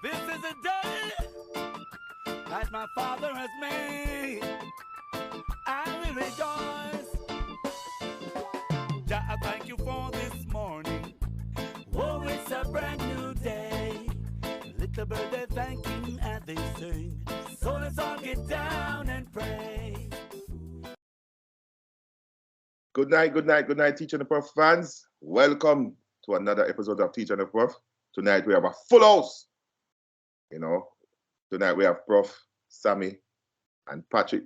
This is a day that my Father has made. I will rejoice. Jah, I thank you for this morning. Oh, it's a brand new day. Little bird, they're thanking and they sing. So let's all get down and pray. Good night, Teacher and the Prof fans. Welcome to another episode of Teacher and the Prof. Tonight we have a full house. Tonight we have Prof. Sammy and Patrick,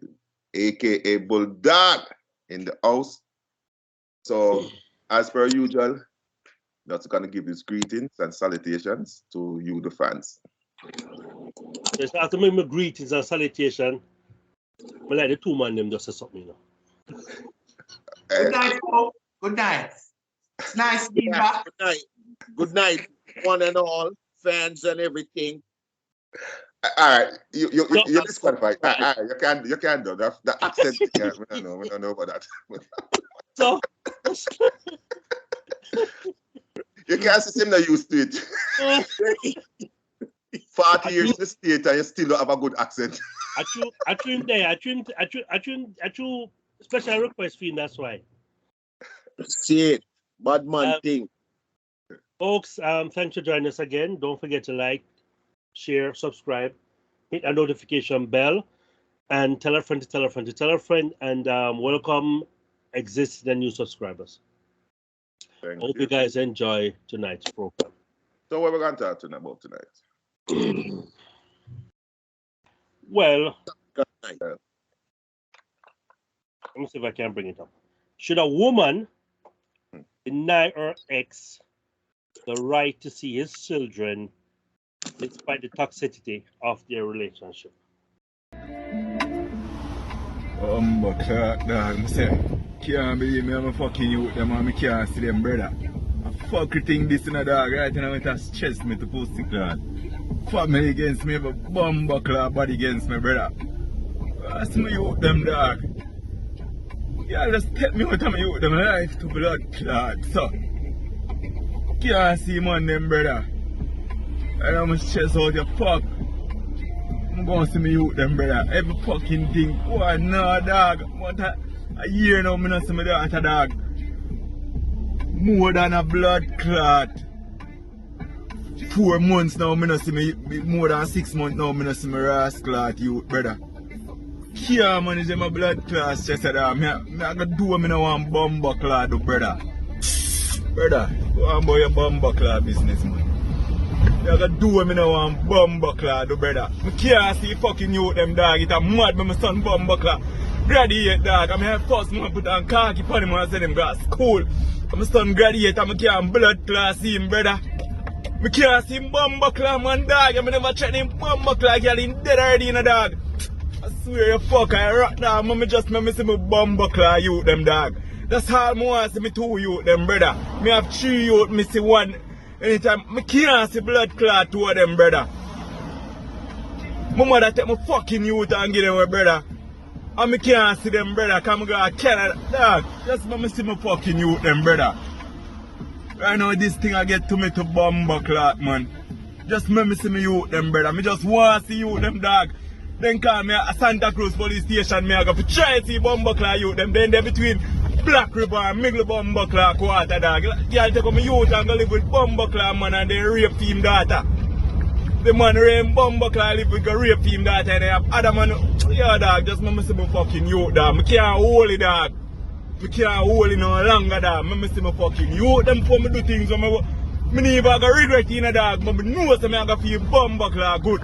aka Bulldog, in the house. So, as per usual, that's gonna give his greetings and salutations to you, the fans. Yes, after my greetings and salutation, I like the two man them just say something, Good night, folks. Good night. It's nice being back. Good night, one and all, fans and everything. All right, you're disqualified. All right, you can't do that. The accent, yeah, we don't know about that. So, You can't see him not used to it. 40 years in the state and you still don't have a good accent. I true special request for him, that's why. See it, bad man thing. Folks, thanks for joining us again. Don't forget to like, share, subscribe, hit a notification bell, and tell a friend to tell a friend to tell a friend, and welcome existing and new subscribers. Hope you guys enjoy tonight's program. So what we're going to talk about tonight? Well, let me see if I can bring it up. Should a woman deny her ex the right to see his children despite the toxicity of their relationship? But dog, I say, can't believe me, I'm fucking you with them and I can't see them, brother. I fucking think this in a dog right now with a stress me to pussy clad. Family against me, but bumbo clad body against me, brother. That's me you with them, dog. Yeah, just take me out of me with them life to blood clad, so. Can't see man them, brother. I know my stress out your fuck. I'm going to see me with them, brother. Every fucking thing. Oh, no, dog. What a year now, I don't see my daughter, dog. More than a blood clot. 4 months now, I don't see me. More than 6 months now, I don't see my ass clot, you, brother. Can't manage my blood clot, stress, dog. I gotta do what I don't want bumbo clot, brother. Brother, go on about your bumbo clot business, man. You gotta do what I don't want bumbo clot, brother. I can't see fucking you with them, dog. It's a mad when my son bumbo clot. Graduate, dog. I'm here first man put on khaki for him and I said him go to school. My son graduate and I can't blood clot see him, brother. I can't see him bumbo clot, man, dog. I never check him bumbo clot, girl. He's dead already, you know, dog. I swear you fuck, I rock down. Mama just make me see me bumbo clot you with them, dog. That's how I want to see me 2 youth them, brother. Me have 3 youth, me see 1. Anytime, I can't see blood clot 2 of them, brother. My mother take my fucking youth and give them away, brother. And I can't see them, brother, because I go to Canada. Dog, just let me see my fucking youth them, brother. Right now, this thing I get to me to bumbo clot, man. Just let me see me youth them, brother. I just want to see youth them, dog. Then call me at Santa Cruz police station, me I go to try to see bumbo clot youth them. Then they're between Black River and Middle Bumbo Clock water, dog. Y'all take my youth and go live with Bumbo Clock, man, and they rape team daughter. The man rape Bumbo Clock live with a rape team daughter, and they have other man. Yeah, dog, just let me see my fucking youth, dog. I can't hold it, dog. I can't hold it no longer, dog. Let me see my fucking youth. Them for me do things when I never go regret it, dog. But I know that I go feel Bumbo Clock good.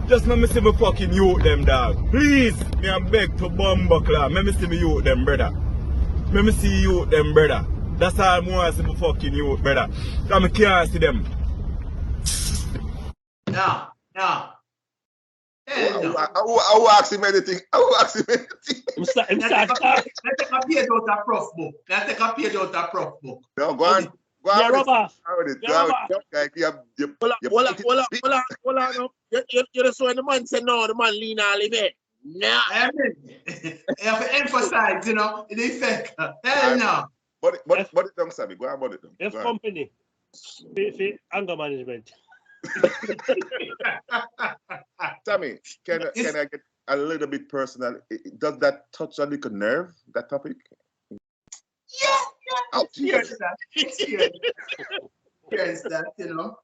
Just let me see my fucking youth, them, dog. Please, me I beg to Bumbo Clock. Let me see my youth, them, brother. Let me see you them, brother. That's all I want to see my fucking youth, brother. Because I can't see them. No. I will ask him anything. Let's take a page out of Prof book. No, go on. Yeah, Robert. Hold on. You're just when the man said no, the man lean all of it. No. You have to emphasize, you know, the effect. Hell no. But it don't, Sammy. Go on, but it don't. F company. Anger management. Tommy, can I get a little bit personal? Does that touch a little nerve, that topic? Yeah, Oh, yes, that. Yes, that, you know.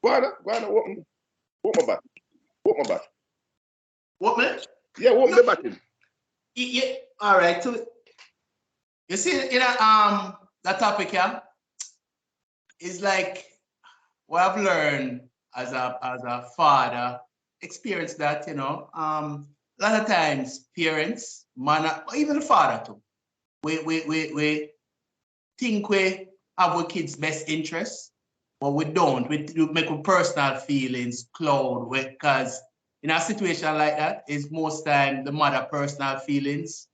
Go on, what my back? What my back? What, man? Yeah, what No. the button? Yeah, all right. So, you see, you know, that topic, yeah, is like what I've learned as a father, experience that, you know. A lot of times, parents, man, even the father too, we think we have our kids' best interests, but we don't. We make our personal feelings cloud because in a situation like that, is most time the mother personal feelings,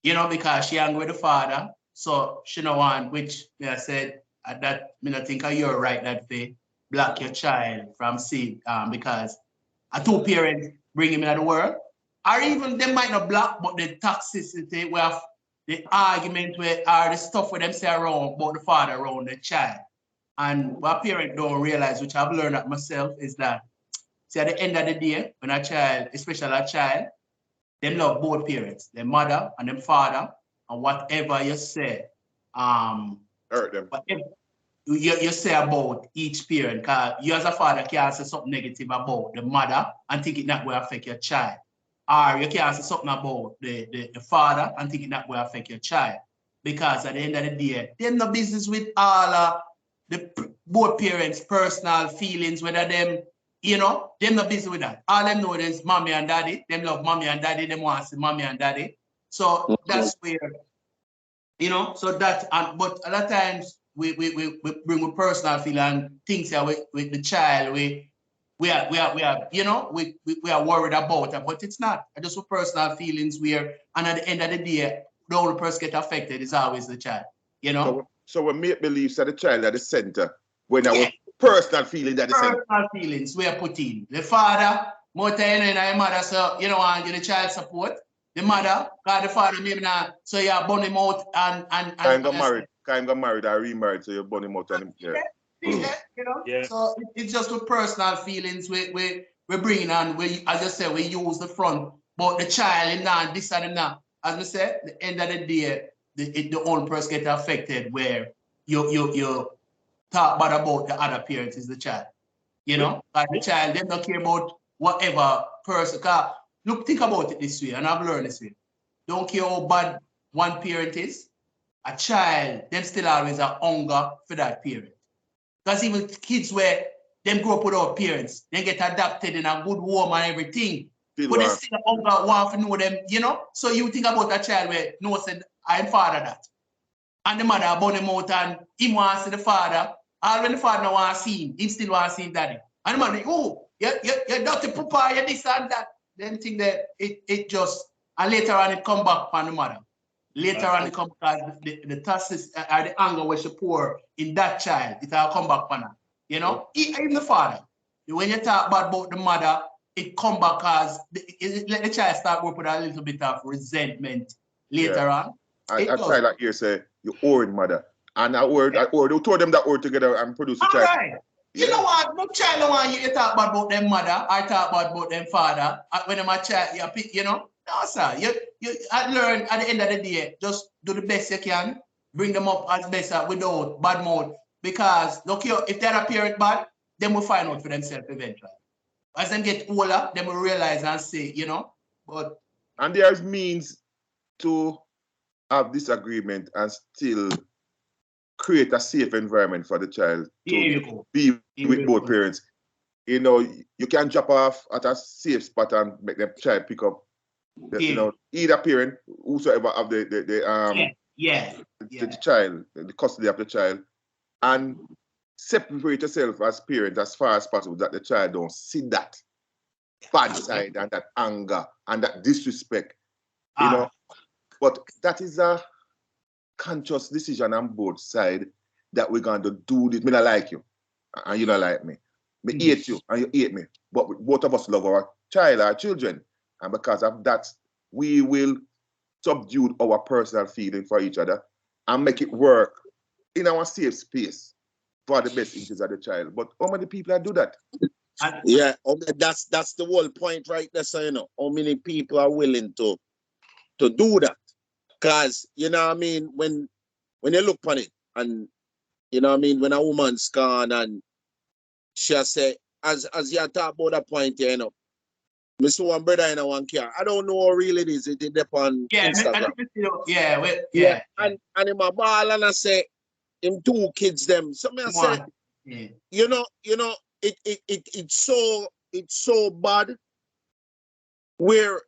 you know, because she angry with the father, so she no want, which I said at that, I think you're right that they block your child from seeing, because a two parents bring him into the world, or even they might not block, but the toxicity, we have the argument where are the stuff where them say around about the father around the child. And what parents don't realize, which I've learned that myself, is that see at the end of the day, when a child, especially a child, they love both parents, their mother and their father, and whatever you say, Hurt them. whatever you say about each parent, because you as a father can't say something negative about the mother and think it not will affect your child. Or you can't say something about the father and think it not will affect your child. Because at the end of the day, they have no business with all the both parents' personal feelings, whether them, you know, they have no business with that. All them know is mommy and daddy. Them love mommy and daddy. Them want to see mommy and daddy. So that's where, you know, so that, but a lot of times we bring a personal feeling and things that with the child, we are, you know, we are worried about it, but it's not. It's just with personal feelings where, and at the end of the day, the only person get affected is always the child, you know? So we make believe that the child at the center, when our personal feeling at the center. Personal feelings we are put in. The father, more time and the mother, so you know, and give the child support. The mother, because the father maybe not, so you burn him out and Kind of married or remarried, so you burn him out and yeah, you know. Yeah. So it's just with personal feelings we bring on. We, as I said, we use the front, but the child and now this and that. As we said, the end of the day, the own person get affected where you talk bad about the other parents is the child. You know, like the child, they don't care about whatever person. Look, think about it this way, and I've learned this way. Don't care how bad one parent is, a child, them still always a hunger for that parent. Because even kids where them grow up without parents, they get adopted in a good home and everything. But they still hunger want to know them, you know? So you think about a child where no said, I'm father that. And the mother born him out and he wants to see the father. All when the father want to see him, he still want to see his daddy. And the mother, oh, you're dirty papa, you're this and that. Then think that it just, and later on it come back on the mother. Later on it come back, the toxicity or the anger where she pour in that child, it will come back on her. You know, even the father. When you talk about the mother, it come back as, let the child start working with a little bit of resentment later on. I try like you say, you own mother. And I told them that word together and produce a child. Right. You know what? No child don't want you to talk about them mother. I talk about them father. When I'm a child, you know. No, sir. I learn at the end of the day, just do the best you can. Bring them up as best without bad mouth. Because look, if they're a parent bad, then will find out for themselves eventually. As them get older, they will realize and say, you know. And there's means to have disagreement and still create a safe environment for the child to be with both parents. You know, you can drop off at a safe spot and make the child pick up, you know, either parent, whosoever have the child, the custody of the child, and separate yourself as parent as far as possible that the child don't see that bad side and that anger and that disrespect, you know. But that is a conscious decision on both sides that we're going to do this. Me not like you, and you don't like me. Me hate you, and you hate me. But both of us love our child, our children. And because of that, we will subdue our personal feeling for each other and make it work in our safe space. for the best interest of the child. But how many people do that? Yeah, that's the whole point right there. So, you know, how many people are willing to do that? Because, you know what I mean, when you look on it, and, you know what I mean, when a woman's gone and she say, as you talk about that point here, you know, I saw one brother in a one car. I don't know how real it is. It depends on Instagram. Yeah. And in my ball, and I say, him 2 kids them. So me I say, you know, it's so bad where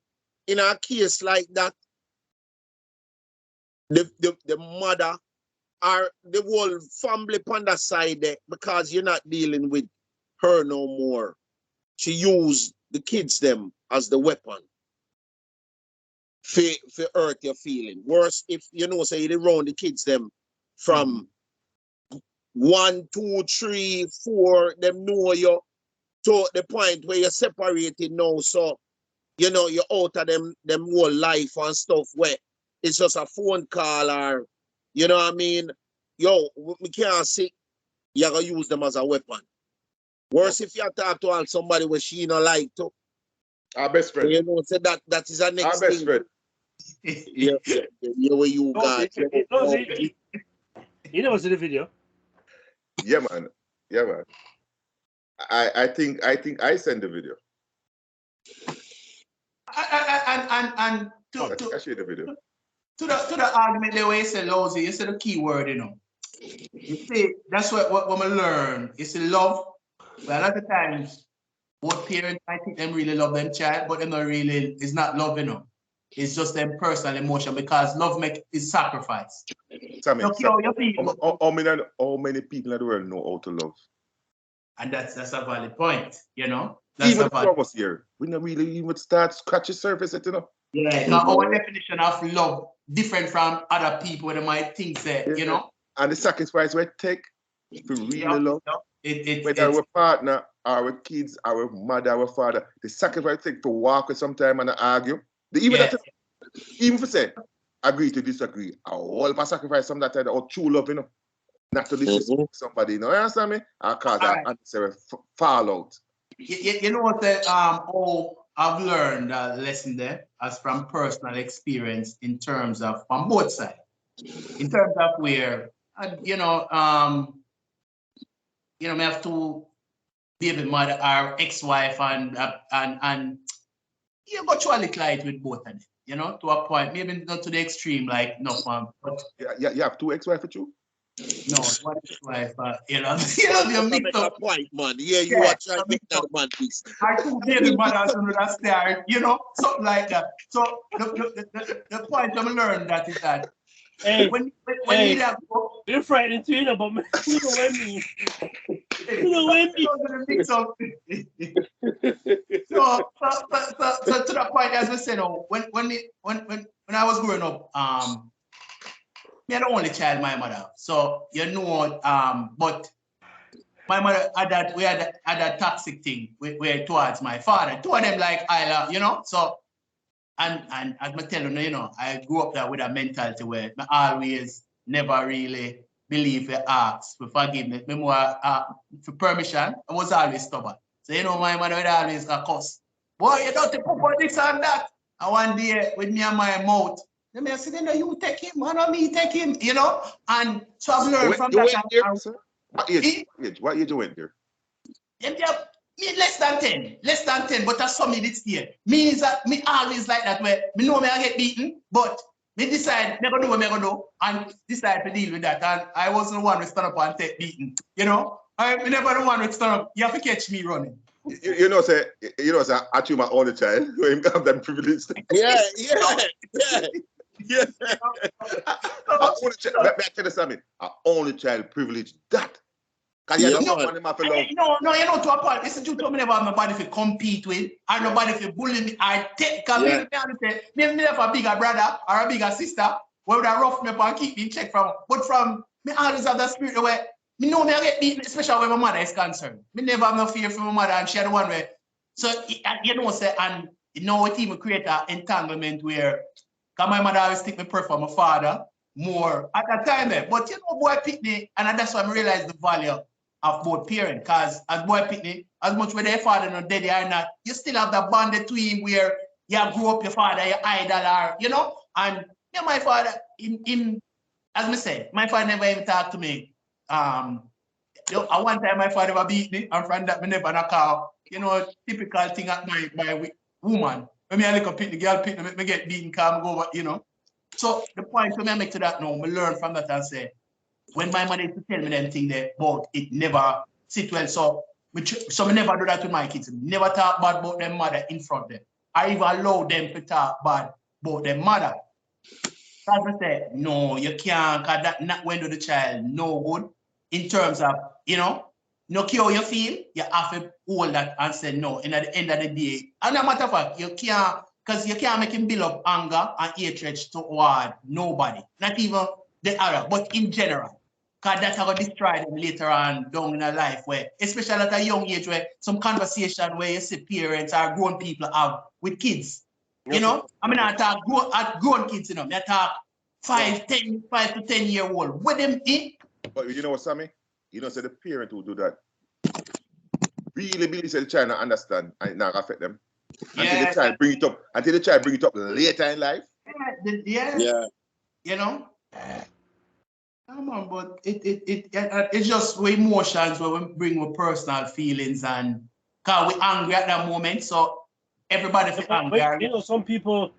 in a case like that, the mother or the whole family on that side there, because you're not dealing with her no more. She used the kids them as the weapon for hurt your feeling. Worse if you know say they run the kids them from 1, 2, 3, 4, them know you to the point where you're separated now. So you know you're out of them whole life and stuff where it's just a phone call or you know what I mean? Yo, we can't see you're gonna use them as a weapon. Worse if you talk to somebody where she don't like to. Our best friend. You know, so that is our next Our best thing. friend. Yeah, where you got. You never see the video. Yeah, man. Yeah, man. I think I sent the video. And I share the video. To the argument the way you say lousy, you say the key word, you know. You see, that's what we learn. It's love. Well, a lot of times, both parents might think them really love them child, but they're not really, it's not love, you know. It's just them personal emotion because love is sacrifice. Sammy, Look, how many people in the world know how to love? And that's a valid point, you know. Even some of us here, we don't really even start scratching surface, you know. Yeah, our definition of love different from other people that might think that, you know. And the sacrifice we take to really love, whether our partner, our kids, our mother, our father, the sacrifice we take to walk with sometime and argue. Even if we say agree to disagree, I will sacrifice some that time or true love, you know, not to disrespect somebody, you know. You understand me? Or cause unnecessary fallout. You know what? I've learned a lesson there as from personal experience in terms of on both sides, in terms of where we have to baby mother, our ex-wife, and you go through a little light with both of them, you know, to a point, maybe not to the extreme, like no one. But you have 2 ex-wives with you? No, one ex-wife, you mix up point, man. Yeah, you are trying to make that man piece. I 2 baby mothers under that star, you know, something like that. So the point I'm learning that is that when you have you're frightening too, you know, but you know what I mean. You know what I mean. So to that point, as we said, when I was growing up, me the only child, my mother. So you know, but my mother we had that toxic thing where towards my father. 2 of them like I love, you know. So and as I tell you, you know, I grew up there with a mentality where I always never really believe for ask for forgiveness. Me more for permission. I was always stubborn. So you know, my mother would always cuss. Boy, you don't take up on this and that. And one day with me and my mouth. Let me say, no, you take him, man, me take him, you know? And so I've learned from that. What age you went there? Me less than 10, but that's something that's here. Means that me always like that way. Me know me I get beaten, but me decide me gonna do what me gonna do and decide to deal with that. And I wasn't the one to stand up and take beaten, you know? I never the one to stand up. You have to catch me running. You know, say I choose my only child. So him have that privilege. Yeah. Back to the summit. Our only child privilege that. Cause you don't want him to love. No, you know, to a point. Listen, you told me never have nobody to compete with, and nobody to bully me. I take, cause me never a bigger brother or a bigger sister, where would I rough me up and keep me in check from. But from me always have that spirit where me know me I get beaten, especially when my mother is concerned. Me never have no fear for my mother, and she the one where. So you know, say, and you know, it even create an entanglement where, cause my mother always take me prayer for my father. more at that time. But you know, boy Pitney, and that's why I realized the value of both parents. Because as boy Pitney, as much whether their father not dead or not, you still have that bond between where you grew up your father, your idol, or you know, and yeah, my father, in as me say, my father never even talked to me. You know, at one time my father ever beat me, and from that me never knock out. You know, typical thing at my woman. When me a little Pitney, girl Pitney, me get beaten, come go over, you know. So the point when I make to that now, I learn from that and say, when my mother used to tell me them thing there, but it never sit well. So I never do that with my kids. Never talk bad about their mother in front of them. I even allow them to talk bad about their mother. As I say, no, you can't, because that not when do the child no good in terms of, you know, no care how you feel, you have to hold that and say no. And at the end of the day, and no matter of fact, you can't, because you can't make him build up anger and hatred toward nobody, not even the other, but in general. Because that's how to destroy them later on down in their life, where, especially at a young age, where some conversation where you see parents or grown people have with kids. You know, I mean, I talk grown kids, you know, I talk 5 to 10 year old. With them in. But you know what, Sammy? You know, say the parent who do that really say the child not understand and it not affect them. Until the child bring it up later in life. Yeah. You know? Come on, but it's just with emotions where we bring with personal feelings and because we're angry at that moment, so everybody feel angry. But, you know, some people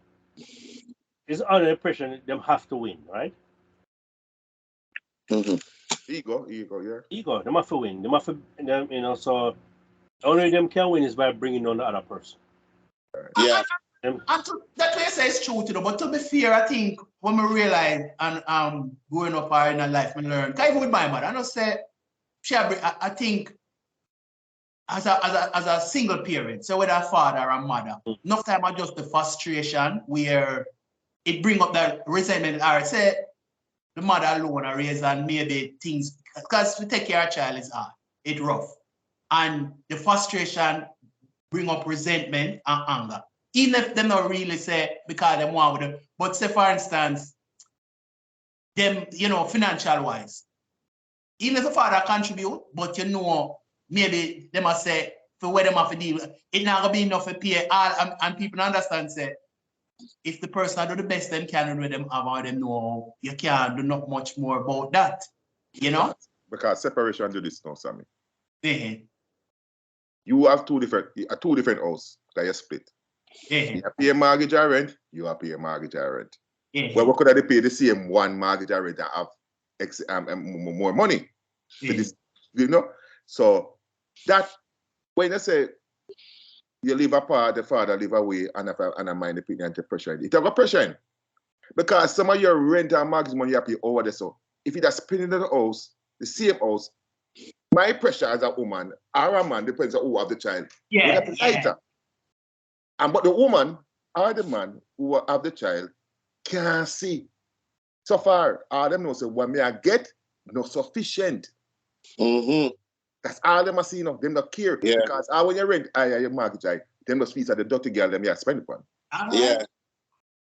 is under the impression them have to win, right? Mm-hmm. Ego, yeah. Ego, them have to win. Them have to, you know, so only them can win is by bringing on the other person. Yeah. And that way I say it's true, but to be fair, I think when we realize and growing up in our life, we learn. Even with my mother, I don't say I think as a single parent, so whether a father or a mother, enough time are just the frustration where it bring up that resentment. Or say the mother alone are raised and maybe things because to take care of a child is hard, it's rough, and the frustration bring up resentment and anger. Even if they not really say because they want with them, but say for instance, them, you know, financial wise, even if the father contribute, but you know, maybe they must say for where they have to deal, it not gonna be enough to pay all and people understand say if the person do the best them can with them have or them know you can't do not much more about that. You know? Because separation do this now, Sammy. Mm-hmm. You have two different houses that you split. Mm-hmm. You pay a mortgage or rent, you have to pay a mortgage or rent. Mm-hmm. Well, what could I pay the same one mortgage or rent and have more money? Mm-hmm. This, you know? So that when I say you live apart, the father live away, and I mind the people and the pressure. It have a pressure in. Because some of your rent and mortgage money you pay over there. So if you just spending in the house, the same house, my pressure as a woman or a man depends on who have the child. Yeah. And but the woman or the man who have the child can't see. So far, all them know say what me I get not sufficient. Mm-hmm. That's all them are seeing. Them not care. Yeah. Because when you rent, your mortgage, them just fees at the dirty girl, them you spend upon. Yeah.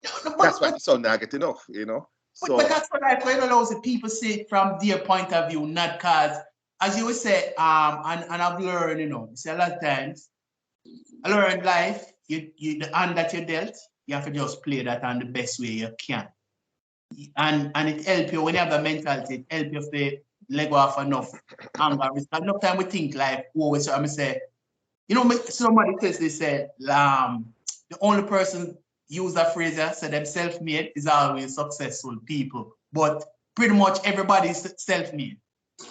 That's why the son not get enough, you know. But that's what I find allows the people see from their point of view, not because, as you would say, and I've learned, you know, say a lot of times, I learned life, the hand that you dealt, you have to just play that on the best way you can. And it helps you when you have the mentality, it helps you to let go of enough anger. Enough time we think like, oh, so I'm say, you know, somebody says they said, the only person use that phrase said them self-made is always successful people. But pretty much everybody's self-made.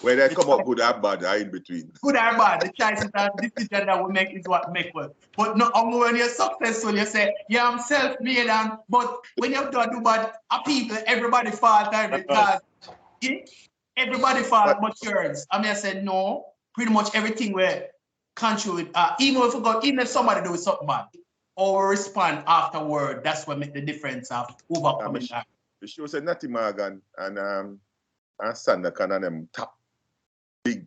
Whether they come up good or bad or in between. Good or bad, the choices and decision that we make is what make us. But not only when you're successful, you say, yeah, I'm self-made, but when you do bad, people, everybody fall time because everybody fall but yours. I mean, I said, no, pretty much everything we're contribute, even if somebody do something bad, or respond afterward, that's what make the difference of overcoming that. The show said Natty Morgan and Sander Khan and them top big,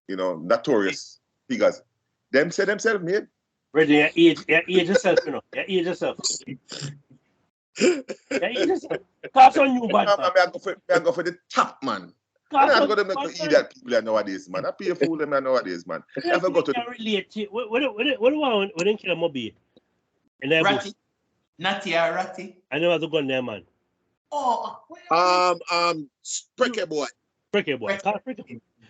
you know, notorious figures. Them say themselves made. Ready, age yourself, you know. Age yourself. Yeah, you just cast on you, bad Man, man. I go for the top, man. I Cast don't on go to make bad the man. idiot people there nowadays, man. I pay a fool them there nowadays, man. I Yeah, go to can relate to what do I when they kill a mobby? And then Ratty. Natty or Ratty. I never have to go in there, man. Oh, Sprecher boy. Pricker boy.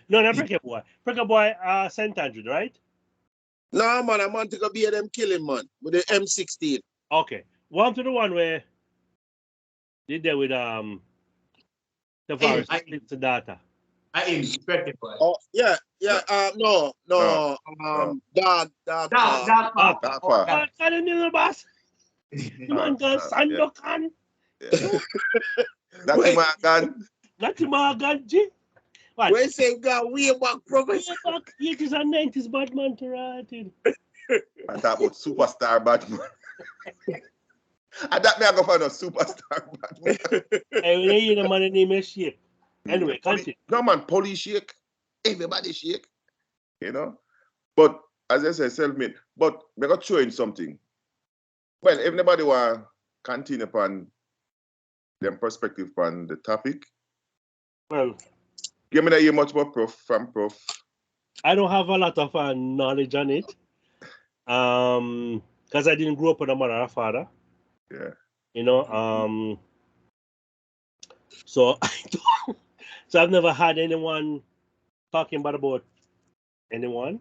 No, not Pricker boy. Pricker boy, St. Andrew, right? Nah, man, I'm on to go be them killing, man, with the M16. Okay. One to the one where did that with Tavares split the data. I am Sprecher boy. Oh, yeah. No. Dog. Dog. I didn't know the boss. The man called Sandokan. That's my gun. Not the Morgan G. What? Where say God way back, professor? Way back 80s and 90s Batman to right. I thought about superstar Batman. I thought me I go find a superstar Batman. Hey, when you hear the man name is Shape. Anyway, continue. No man, police shake. Everybody shake. You know? But as I said, self-made. But we got showing something. Well, if anybody want continue upon them perspective on the topic, Well, give me that hear much more from Prof. I don't have a lot of knowledge on it. Because I didn't grow up with a mother or father. Yeah. You know, so I've never had anyone talking bad about anyone.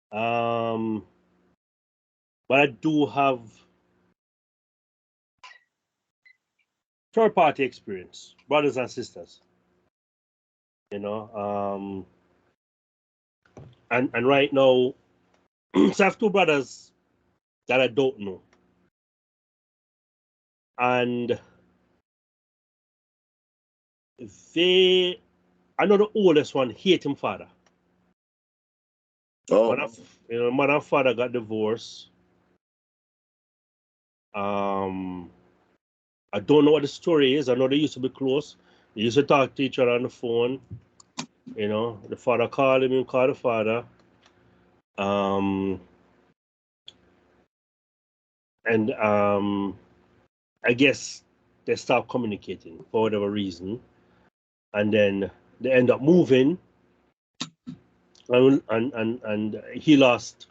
But I do have third party experience, brothers and sisters. You know, and right now, so I have two brothers that I don't know. And I know the oldest one hate him father. Oh. Mother and father got divorced. I don't know what the story is. I know they used to be close. They used to talk to each other on the phone. You know, the father called him, he called the father. I guess they stopped communicating for whatever reason. And then they end up moving. And he lost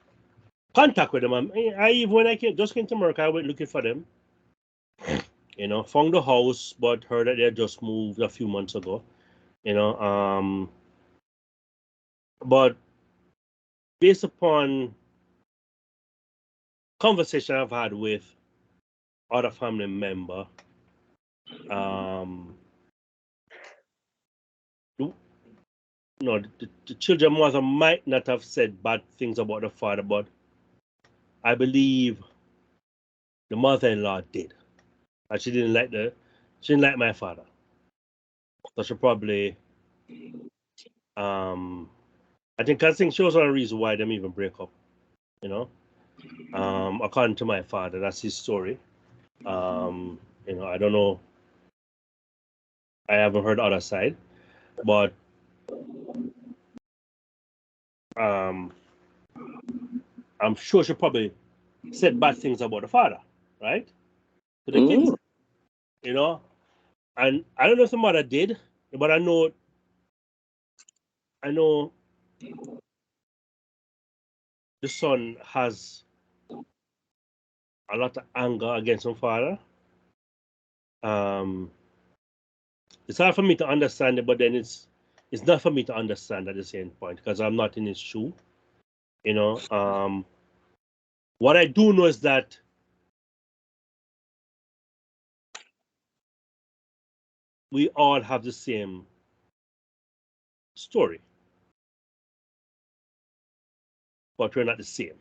contact with them. When I came to America, I went looking for them. You know, found the house, but heard that they had just moved a few months ago. You know, but based upon conversation I've had with other family member, the children mother might not have said bad things about the father, but I believe the mother-in-law did. And she didn't like my father. So she probably I think she was one reason why them even break up. You know? According to my father, that's his story. You know, I don't know. I haven't heard the other side, but I'm sure she probably said bad things about the father, right? To the kids, you know. And I don't know if the mother did, but I know the son has a lot of anger against his father. It's hard for me to understand it, but then it's not for me to understand at the same point because I'm not in his shoe. You know, what I do know is that we all have the same story, but we're not the same.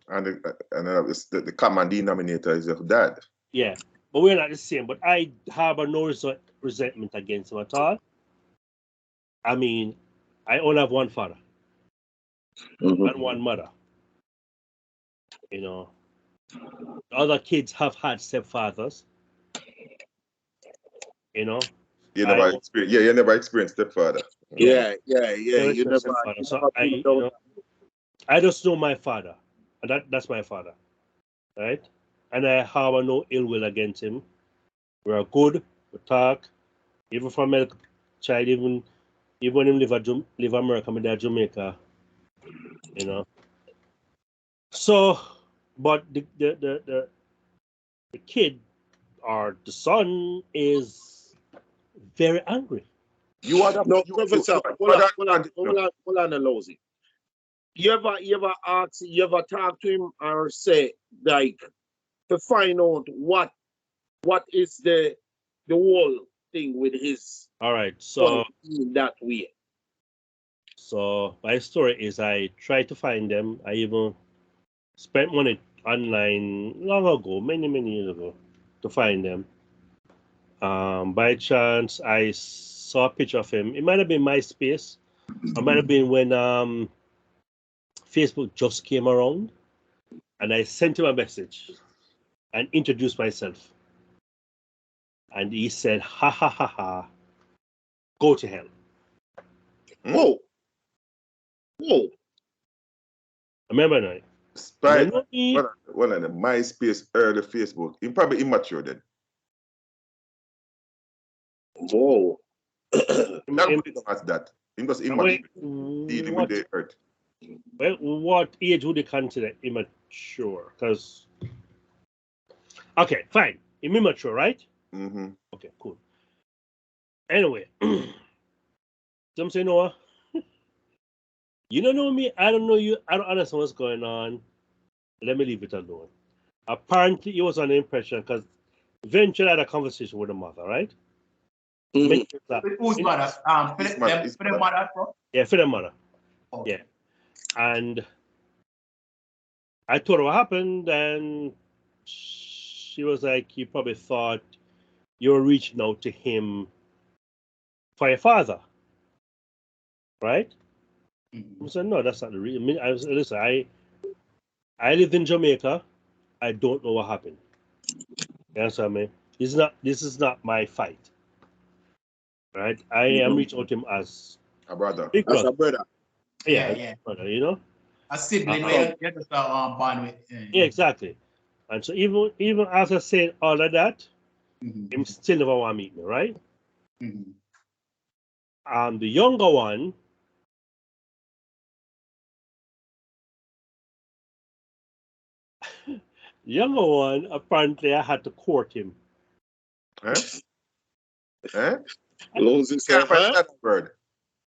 And the common denominator is your dad. Yeah, but we're not the same. But I harbor no resentment against him at all. I mean, I only have one father and one mother. You know, other kids have had stepfathers. You know, you never experienced stepfather. Yeah. You never. Stepfather. So I just know my father, and that's my father, right? and I harbor no ill will against him. We are good, we talk, even from a child, even when him live America, my dad Jamaica, you know. So, but the kid or the son is very angry. You are the No, you, Professor, you, hold on, Losey. You ever ask, you ever talk to him or say, like, to find out what is the whole thing with his All right, son in that way? so my story is I tried to find them. I even spent money online long ago, many years ago, to find them. By chance, I saw a picture of him. It might have been MySpace. It might have been when Facebook just came around, and I sent him a message and introduced myself. And he said, "Ha ha ha ha, go to hell." Whoa. Whoa. Remember now? Spy, You know me? one of the MySpace, early Facebook. He probably immature then. Whoa. Not put it as that. He was immature, dealing with the earth. Well, what age would you consider immature? Because, okay, fine, immature, right? Mm-hmm. Okay, cool. Anyway, some say Noah, you don't know me, I don't know you, I don't understand what's going on. Let me leave it alone. Apparently, it was an impression because eventually I had a conversation with the mother, right? Mhm. Whose mother? For the mother, bro? Yeah, for the mother. Okay. Yeah. And I told her what happened, and she was like, "You probably thought you were reaching out to him for your father, right?" I said, "No, that's not the reason." I mean, listen, I lived in Jamaica. I don't know what happened. You understand me? This is not my fight, right? I am reaching out to him as A brother. big As brother. a brother. Yeah. Brother, you know? A sibling where you just born with. Yeah, exactly. And so even after saying all of that, him still never want to meet me, right? The younger one, apparently I had to court him. Huh? Huh? Losey said, huh? That word.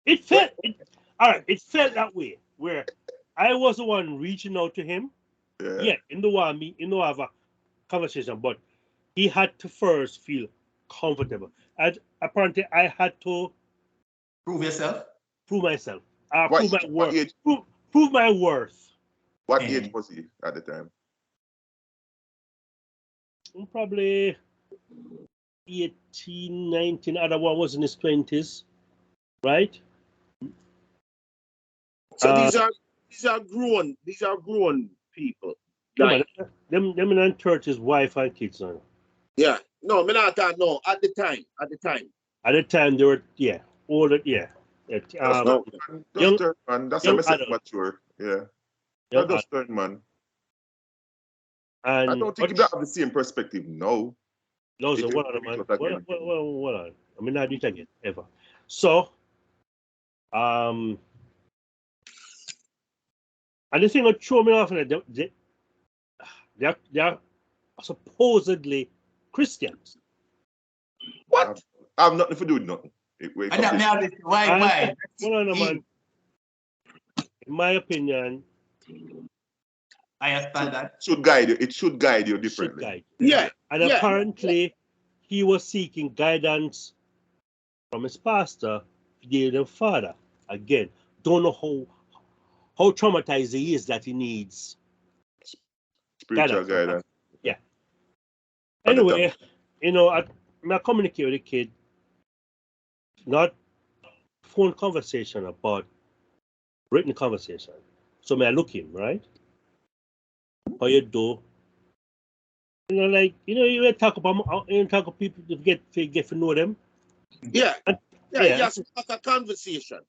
It felt that way, where I was the one reaching out to him. Yeah, in the one meet, in the have a conversation, but he had to first feel comfortable. And apparently I had to Prove yourself. prove myself. What Prove my age- worth. what age- Prove my worth. What age was he at the time? Probably 18, 19. Other one was in his 20s, right? So these are grown people. Come Like, on, them in their 30s, wife and kids now. yeah. No, me not talk, no, at the time. At the time they were older, No. Just turn, man. That's young a message adult. mature. Yeah. Young Just turn, man. And I don't think you have the same perspective now. no, If so you what on, reach man? out again. What on? I mean, not do it again ever. So, and the thing that threw me off, they're supposedly Christians. What? I have nothing to do with nothing. And that may have why? Hold on, man. In my opinion, I understand that. Should guide you. It should guide you differently. Guide. Yeah. And apparently, he was seeking guidance from his pastor, the father. Again, don't know how traumatized he is that he needs Spiritual guidance. Yeah. At the Anyway, I communicate with the kid, not phone conversation, but written conversation. So I look him, right? How you do? You talk about people to get to know them. Yeah. And, Just like a conversation.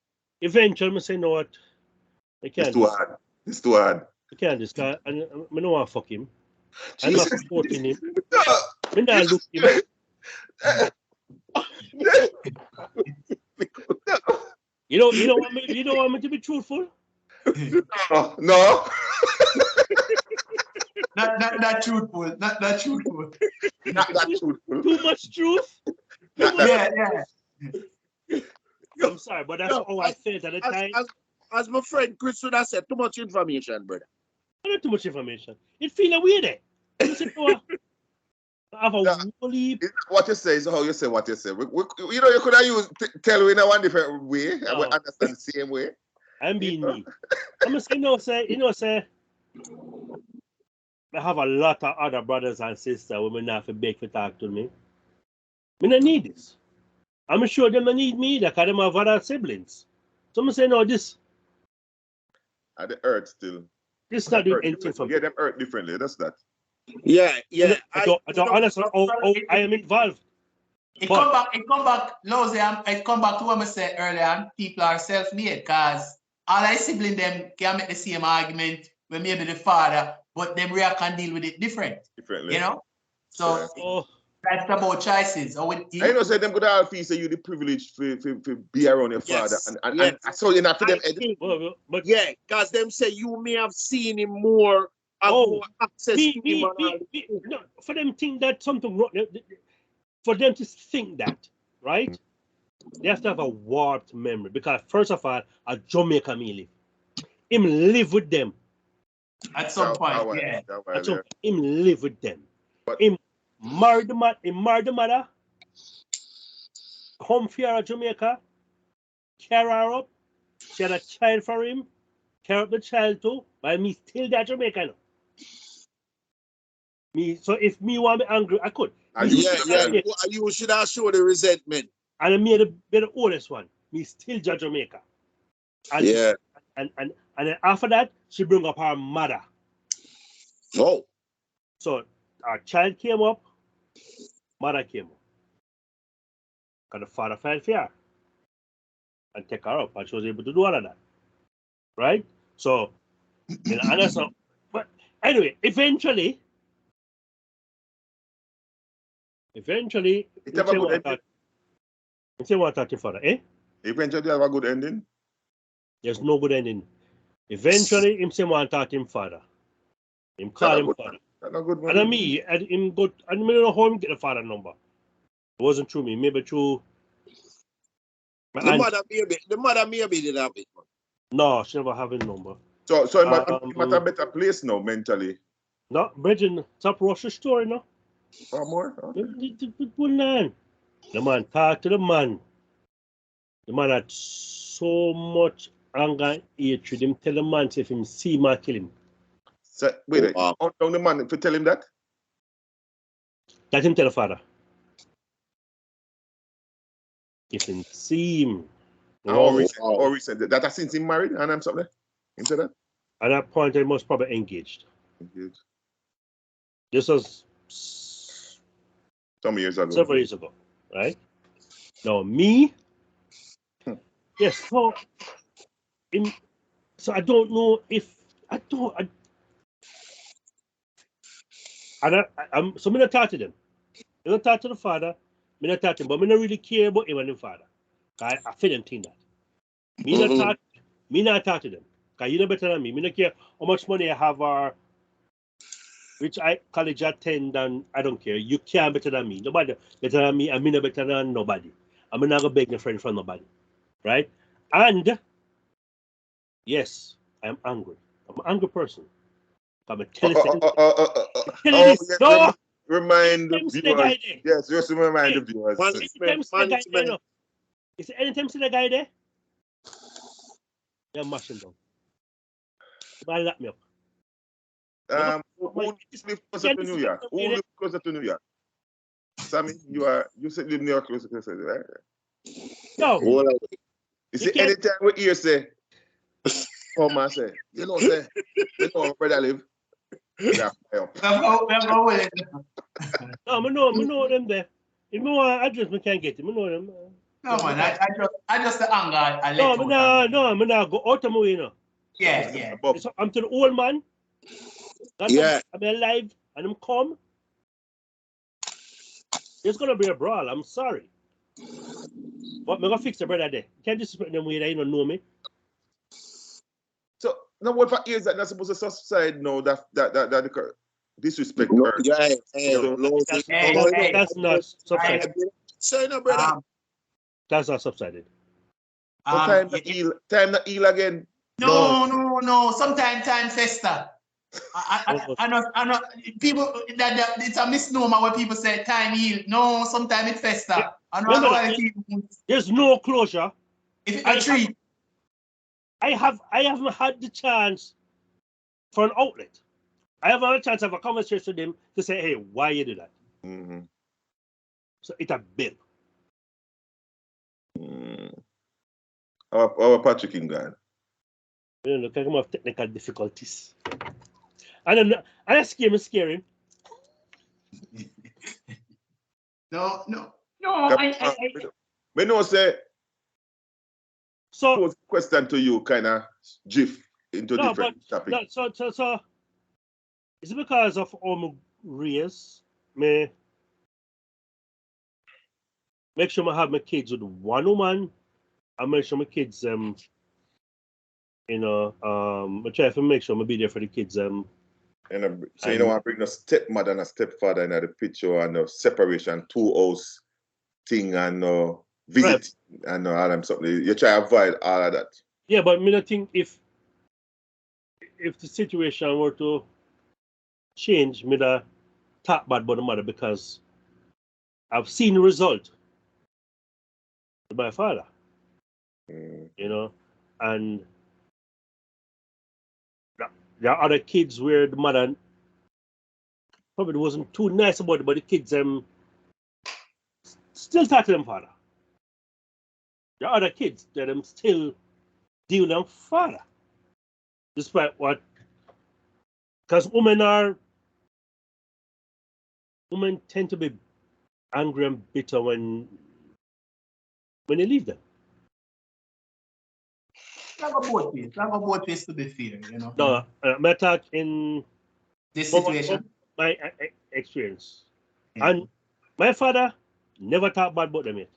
Eventually, I say, you know what? It's too hard. I can't discuss, and I don't want to fuck him. I'm not Jesus. supporting him. No. I'm not looking. You don't want me to be truthful? No. Not truthful. Not truthful. Not that truthful. Too much truth? Not that. Yeah. I'm sorry, but that's how I felt at the time. As my friend Chris would have said, too much information, brother. Not too much information. It feel a weird. You say, no, I have a whole heap. What you say is how you say what you say. You know, you could have used tell me in a one different way, and we understand the same way. I'm being me. I'm gonna say, say, I have a lot of other brothers and sisters women not to beg to talk to me. Me don't need this. I'm sure them don't need me either, because them have other siblings. So I'm saying, no, this At the earth still. this is not doing anything for me. Yeah, them earth differently. That's that. Yeah. I don't understand how I am involved. It come back, Losey, it come back to what I said earlier, people are self-made, because all I sibling them can make the same argument when maybe the father, but them react and deal with it differently. You know? So that's about choices. I know say them could have feel say you the privilege to be around your father. And so you're not for them. But yeah, because them say you may have seen him more and more access to him. No, for them think that something wrong. For them to think that, right? They have to have a warped memory, because first of all, a Jamaica me live. Him live with them. At some point, yeah. Him live with them. But him married the mother, come here to Jamaica, carry her up. She had a child for him, carry up the child too, but me still that Jamaica now. So if me want to be angry, I could. You should have shown the resentment. And I made the oldest one. Me still judge Jamaica. And, and then after that, she bring up her mother. Oh. So our child came up, mother came up. Because the father felt fear and take her up, and she was able to do all of that. Right? So, but anyway, eventually, it have a good ending. Say what that your father, eh? Eventually have a good ending. There's no good ending. Eventually, him say want to him father. Him call him father. And me, and him go, and I don't know how him get the father number. It wasn't through me, maybe through the mother maybe did have it. No, she never have a number. So I'm at a better place now mentally. No, Bridget, top Russia story now. Or more? Okay. The man talk to the man. The man had so much anger and hatred. Him tell the man if him see him, kill him. So, wait, down the man to tell him that? That him tell the father. If him see him. Recent. That since him married and I'm something into that? At that point, I was probably engaged. Engaged. This was some years ago. Several years ago, right? Now me, yes. So I don't know if I'm gonna talk to them. I'm gonna talk to the father. I'm gonna talk to him, but I don't really care about him and the father. I feel them think that. Me not talk to them. Cause you know better than me. Me not care how much money I have or which college attend, and I don't care. You can't better than me. Nobody better than me, and me no better than nobody. I'm not gonna beg a friend from nobody. Right? And yes, I'm angry. I'm an angry person. I'm telling this. No! Remind the viewers. Yes, just remind the viewers. Is anytime see the guy there? You're mashing down. Man, lock me up. Who live closer to New York? Who live closer to New York? Sammy, you said live New York closer to New York, right? No. You see, anytime we hear say, oh man say, you know where brother live? Yeah, no, I know them there. If you want address, we can't get him. I know them. No man, I just the anger. I'm not go out of my way, you know. Yeah. I'm to the old man. I'm alive. and him come, there's gonna be a brawl. I'm sorry. But I'm gonna fix the brother there. You can't disrespect them way that you don't know me. So now what for years that not supposed to subside now that the disrespect No, her. yeah, So- That's not subsided. Say no, brother. That's not subsided. So time not heal again. No. Sometimes time fester. I know people that it's a misnomer when people say time heal. No, sometimes it fester. Yeah. I know Remember how that, it feels. There's no closure. If it's a tree, I haven't had the chance for an outlet. I haven't had a chance to have a conversation with him to say, hey, why you do that? Mm-hmm. So it's a bill. Our Patrick England. You know, because of technical difficulties. And I scare him. no. We know say So pose question to you kind of drift into different topic. No, so it's because of all race, me make sure I have my kids with one woman. I make sure my kids I try to make sure I be there for the kids So you don't want to bring a stepmother and a stepfather in the picture and a separation, 2 house thing and visit Right. and all them something. You try to avoid all of that. Yeah, but I think if the situation were to change, me da talk bad about the mother because I've seen the result with my father. You know, and there are other kids where the mother probably wasn't too nice about it, but the kids still talk to them father. There are other kids that still deal with them father. Despite what, because women tend to be angry and bitter when they leave them. Like a both ways to be fair, you know. No, I talk in This situation. my experience. And my father never talked bad about them yet.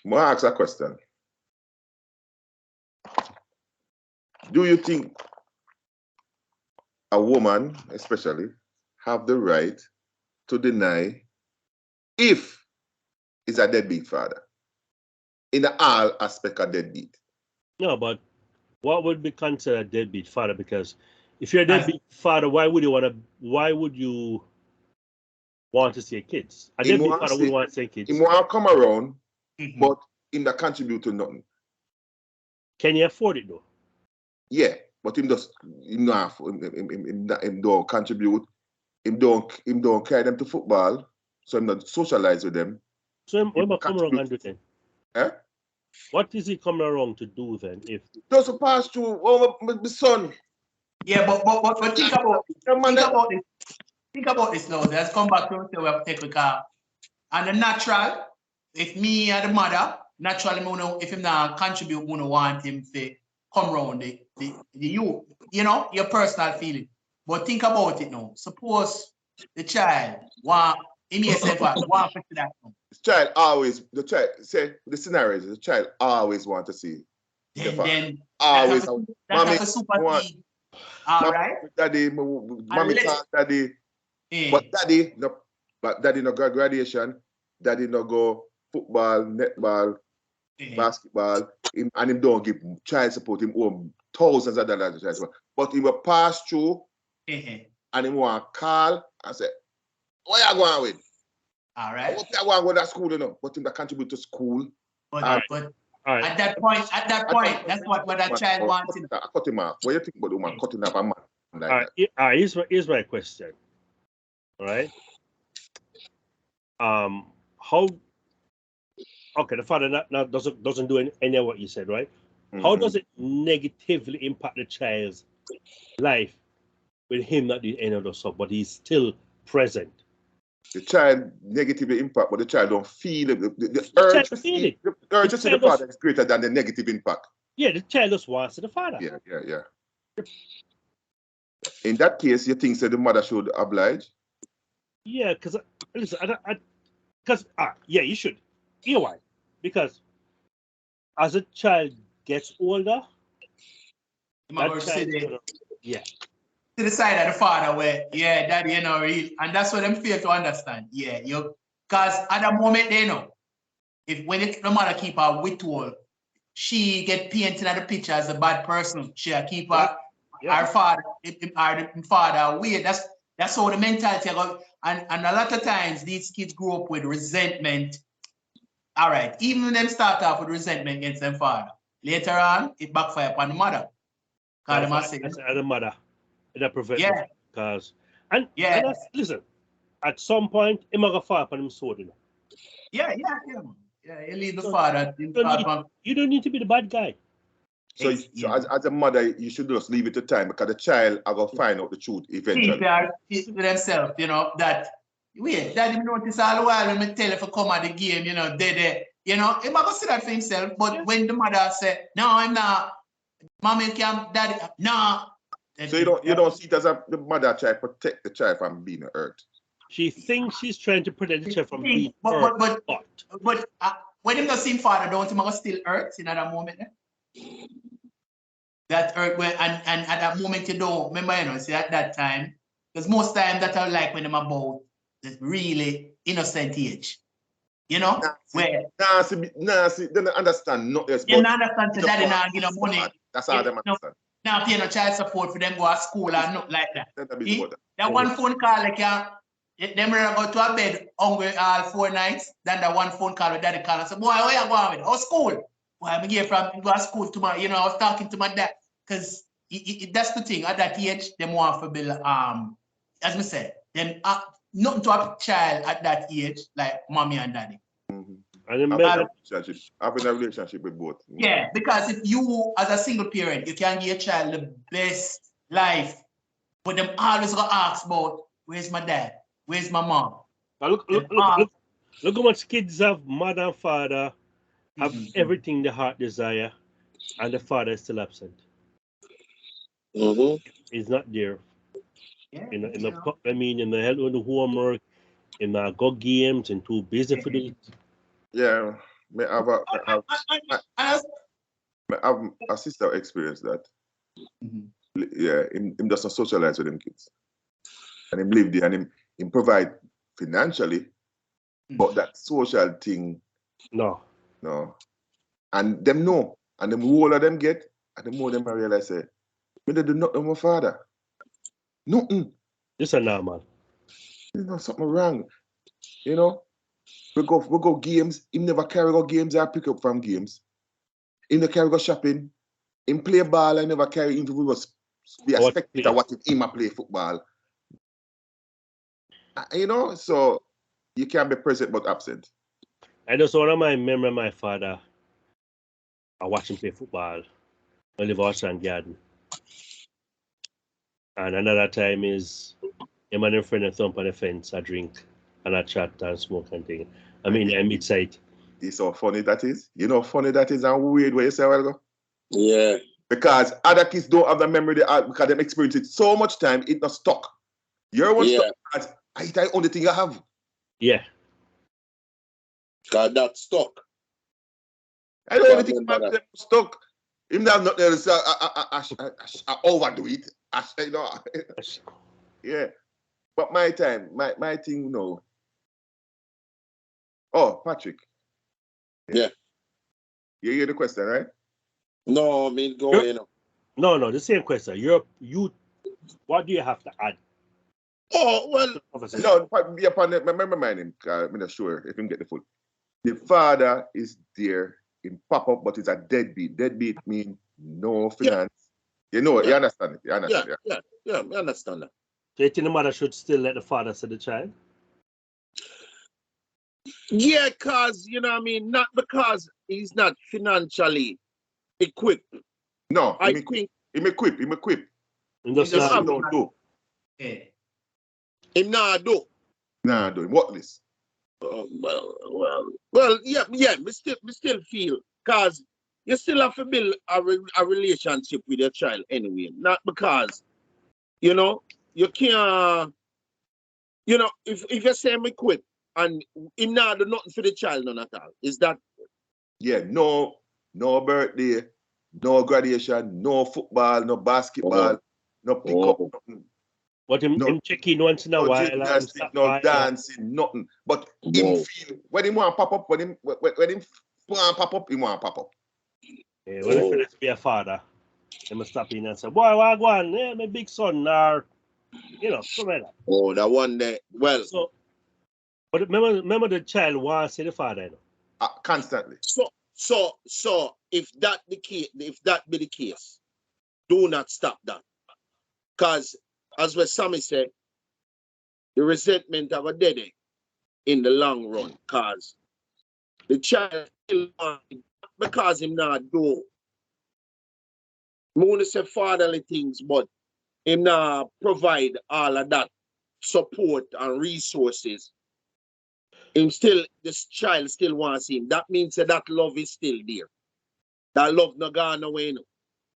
I'm going to ask a question. Do you think a woman, especially, have the right to deny if it's a deadbeat father? In all aspect of deadbeat. No, but what would be considered a deadbeat father? Because if you're a deadbeat father, why would you want to see kids? A deadbeat father wouldn't want to see kids. He want to come around, but him not contribute to nothing. Can you afford it though? Yeah, but him don't contribute. Him don't carry them to football, so him not socialize with them. So what am I coming around and do then? Eh? What is he coming around to do then? If just to pass through, my son. Yeah, but think about this now. Let's come back to we have to take a car. And the natural, if me and the mother, naturally, if him not contribute, we don't want him to come around you know, your personal feeling. But think about it now. Suppose the child want him yourself want to see that. The child say the scenario is the child always want to see. Then always that's like a super seed. All right. Daddy, mommy talk daddy. But daddy no go graduation, daddy no go football, netball, basketball, and him don't give child support, him own thousands of dollars child support. But he will pass through and him want to call and say, what you going with? All right. What you want to go to school, you know? But him that contribute to school. But at that point, that's what that child wants. I cut him off. What do you think about the woman cutting off a man like that? Here's my question. All right. How? Okay, the father not doesn't do any of what you said, right? How does it negatively impact the child's life with him not doing any of those stuff, but he's still present? The child negatively impact, but the child don't feel it. The urge to feel it. The urge to see the father is greater than the negative impact. Yeah, the child just wants to see the father. Yeah. In that case, you think that the mother should oblige? Yeah, because listen, yeah, you should. You know why? Because as a child gets older, You that might child, sit yeah, to the side of the father where, yeah, daddy, you know, real. And that's what them fail to understand. Yeah, because at that moment, they know, if when the mother keep her withhold, she get painted at the picture as a bad person. She keep her, her father away. That's how the mentality goes. And a lot of times these kids grow up with resentment. All right, even when them start off with resentment against their father, later on it backfire upon the mother. That's the mother. That prevent yeah, because and yeah, that's, listen. At some point, he might go far upon him sword, you know. yeah. You leave the father. You don't need to be the bad guy. So as a mother, you should just leave it to time because the child are going to find out the truth eventually. See for themselves, you know, that, wait, daddy notice all the while when I tell you to come at the game, you know, you know, he might go see that for himself, but when the mother say, no, I'm not, mommy can't, daddy, no. So you don't see it as the mother try to protect the child from being hurt. She thinks she's trying to protect the child from being hurt. But when him not seeing father, don't him still hurt in that moment? That hurt when and at that moment you don't remember, you know, see at that time, because most time that I like when I'm about the really innocent age. You know? They don't understand not this. You don't understand to daddy now give no money. That's how they understand. Now pay no child support for them go to school and not like that. That one phone call like them go to a bed hungry all 4 nights, then that one phone call with daddy call and say, boy, where you going with? Oh, school. Boy, I'm here from go to school tomorrow. You know, I was talking to my dad. Because that's the thing, at that age, them want to build as I said, them nothing to a child at that age, like mommy and daddy. And having a relationship with both. Yeah, because if you, as a single parent, you can give your child the best life, but them always gonna ask about, where's my dad? Where's my mom? Look how much kids have mother and father, have everything the heart desire, and the father is still absent. He's not there. Yeah, in the help with the homework, in the go games, and too busy for the. Yeah, I have a sister experienced that. Yeah, him doesn't socialize with them kids, and him live there, and him provide financially, but that social thing, no, and them know, and the more of them get, and the more them realize say, me they do nothing with my father, nothing. This is normal. You know something wrong, you know. We go games. Him never carry go games. I pick up from games. Him never carry go shopping. Him play ball. I never carry him to be a spectator watching him play football. You know, so you can't be present but absent. I just one of my memory of my father. I watch him play football. I live outside garden. And another time is him and a friend and thump on the fence, I drink and I chat and smoke and thing. I mean, I'm inside. It's so funny that is. You know how funny that is and weird what you say a while ago? Yeah. Because other kids don't have the memory because they've experienced it so much time, it's not stuck. You're one stuck because it's the only thing I have. Yeah. God, that's stuck. I don't only think I'm stuck. Him not there, I overdo it. You know. Yeah. But my time, my thing, no. Oh, Patrick. Yeah. You hear the question, right? No, I mean, go in. No, the same question. You, what do you have to add? Oh, well. No, remember my name, I'm not sure if you can get the full. The father is there in pop-up, but it's a deadbeat. Deadbeat means no finance. Yeah. You know, you understand it. You understand it. Yeah, I understand that. So you think the mother should still let the father see the child? Yeah, because, you know what I mean, not because he's not financially equipped. No, I'm equipped. Him equipped. Him not do. Him not do. Nah, do. What this? Well, yeah. Me still feel, because you still have to build a relationship with your child anyway. Not because You know, you can't, you know, if you say me quit and him not do nothing for the child none at all, is that Yeah, no birthday, no graduation, no football, no basketball, no pickup, oh, nothing. But him, No, him check in once in a no while and gymnastics, stop no by. dancing, nothing. But him wow. feel when him want pop up, when him want pop up, he want pop up. When I feel to be a father, they must stop in and say, boy, what go on? Yeah, my big son, or, you know, something like that. Oh, that one there. Well, So, but remember the child wants to see the father, you know. Constantly. so if that be the case, do not stop that. Because as what Sammy said, the resentment of a daddy in the long run, cause the child still want it, because him not do. Moon say fatherly things, but him not provide all of that support and resources. This child still wants him. That means that love is still there. That love not gone away. No.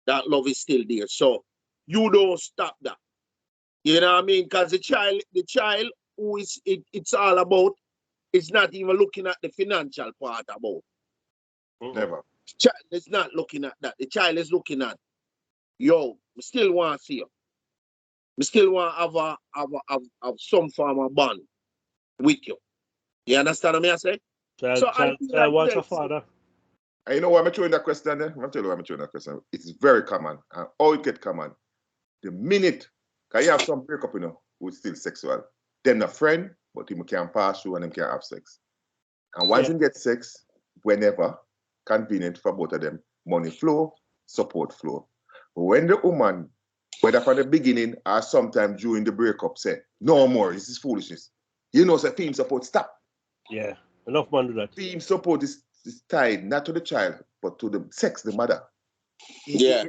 That love is still there. So you don't stop that. You know what I mean? Because the child who it's all about, it's not even looking at the financial part about. Never. Child is not looking at that. The child is looking at, yo, we still want to see you. We still want to have some form of bond with you. You understand what I say? So I feel Child like wants a this. father. And you know why I'm throwing that question there? I'm tell you why I'm throwing that question. It's very common. And how it get common. The minute, because you have some breakup, you know, who's still sexual. Them a friend, but him can pass through and them can have sex. And once Yeah. him get sex, whenever, convenient for both of them, money flow, support flow. But when the woman, whether from the beginning or sometime during the breakup, say, no more, this is foolishness. You know, say team support, stop. Yeah. Enough man do that. Team support is tied not to the child, but to the sex, the mother. Yeah.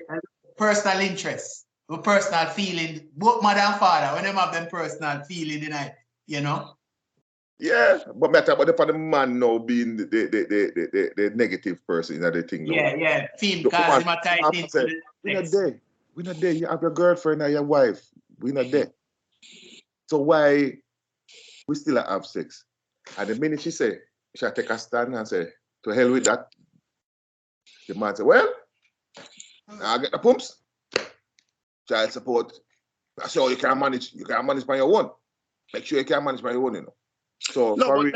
Personal interest, personal feeling, both mother and father, when they have them personal feeling in it, you know? Yeah, but matter about the man now being the negative person in the thing. Yeah. Feel The because woman him are tied have to into say, the we're not sex. there. We're not there. You have your girlfriend or your wife. We're not there. So why we still have sex? And the minute she say, she take a stand and say, to hell with that. The man say, well, I get the pumps. Child support. That's all you can manage. You can manage by your own. Make sure you can manage by your own, you know. So No, for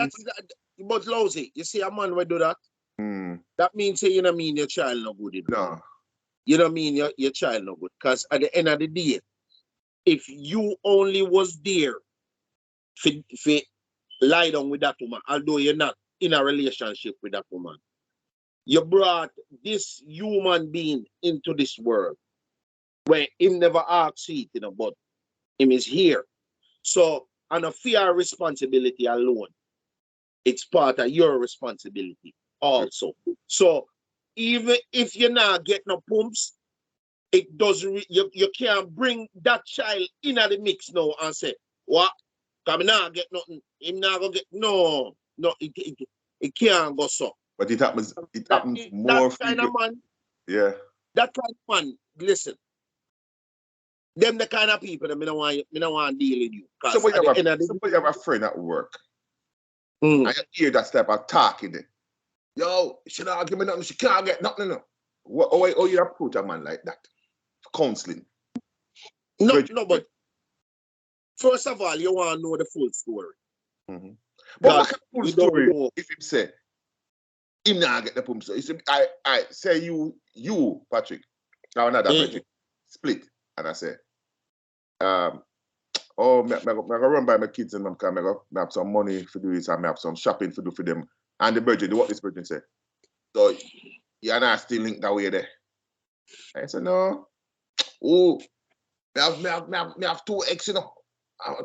but Lousy, you see a man will do that. mm, That means you know mean your child no good. You know? no. You don't mean your child no good. Because at the end of the day, if you only was there for lie down with that woman, although you're not in a relationship with that woman, you brought this human being into this world where him never asked it, you know, but him is here. So on a fair responsibility alone, it's part of your responsibility also. So even if you're not getting no pumps, it doesn't you can't bring that child in at the mix now and say, what? Come now get nothing. Him not gonna get it can't go so. But it happens more that kind of man, yeah. that kind of man, listen. Them the kind of people that me don't want to deal with you. Somebody have a friend at work. And you hear that type of talking there. Yo, she not give me nothing, she can't get nothing. No. How you approach a man like that? Counseling. No, but first of all, you want to know the full story. Mm-hmm. But what full story if him say, him not get the pump? So I say you, Patrick, or another Patrick, split. And I say, I'm gonna run by my kids and I have some money for do this and I have some shopping to do for them. And the virgin, what this virgin say? So you're not still linked that way there. I said, no. Oh, I have two ex, you know.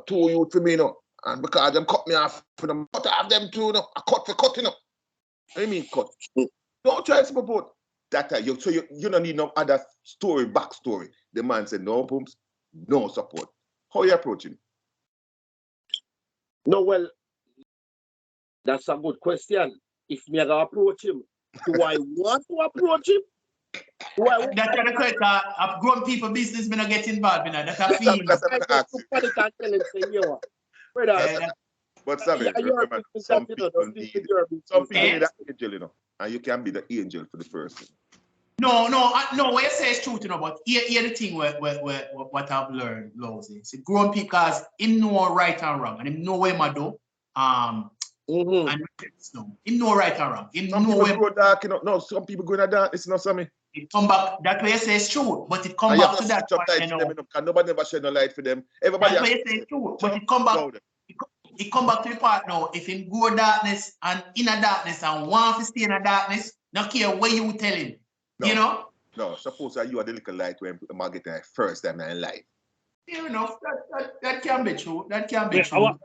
Two youth for me, you know. And because them cut me off for them, but I have them two, you know. I cut for cut, you know. What do you mean cut? Don't try to support that. So you don't need no other story, backstory. The man said, no pumps, no support. How you approach him? No, well, that's a good question. If me I approach him, do I want to approach him? Well, That's the question. Of grown people business, me not get involved in that. That's a That's feel. what I'm I gonna go ask to you. panic and tell him, say, yo, brother, Yeah, But Sammy, yeah, you're remember, business some that, you know, people don't think need you're a business some people man. need an angel, you know, and you can be the angel for the person. no. What you say is true, you know. But here the thing what I've learned, Lousy. See, grown people, cause him know right and wrong, and him know where my do. Mhm. And no, him know right and wrong. Him Some know people where go dark, you know. No, some people go in the dark. It's not Sammy. it come back. That way you say is true, but it come And you back have to to that switch up point, light you for know. them, you know, because nobody never shed no light for them. Everybody That's has why you say it's true, but it come back. know them. It come back to the part now. If him go darkness and in a darkness and want to stay in a darkness, not care what you tell him. You know? No, suppose that you are the little light when I'm getting the first time in life. Fair enough. That can be true. That can be Yeah, true.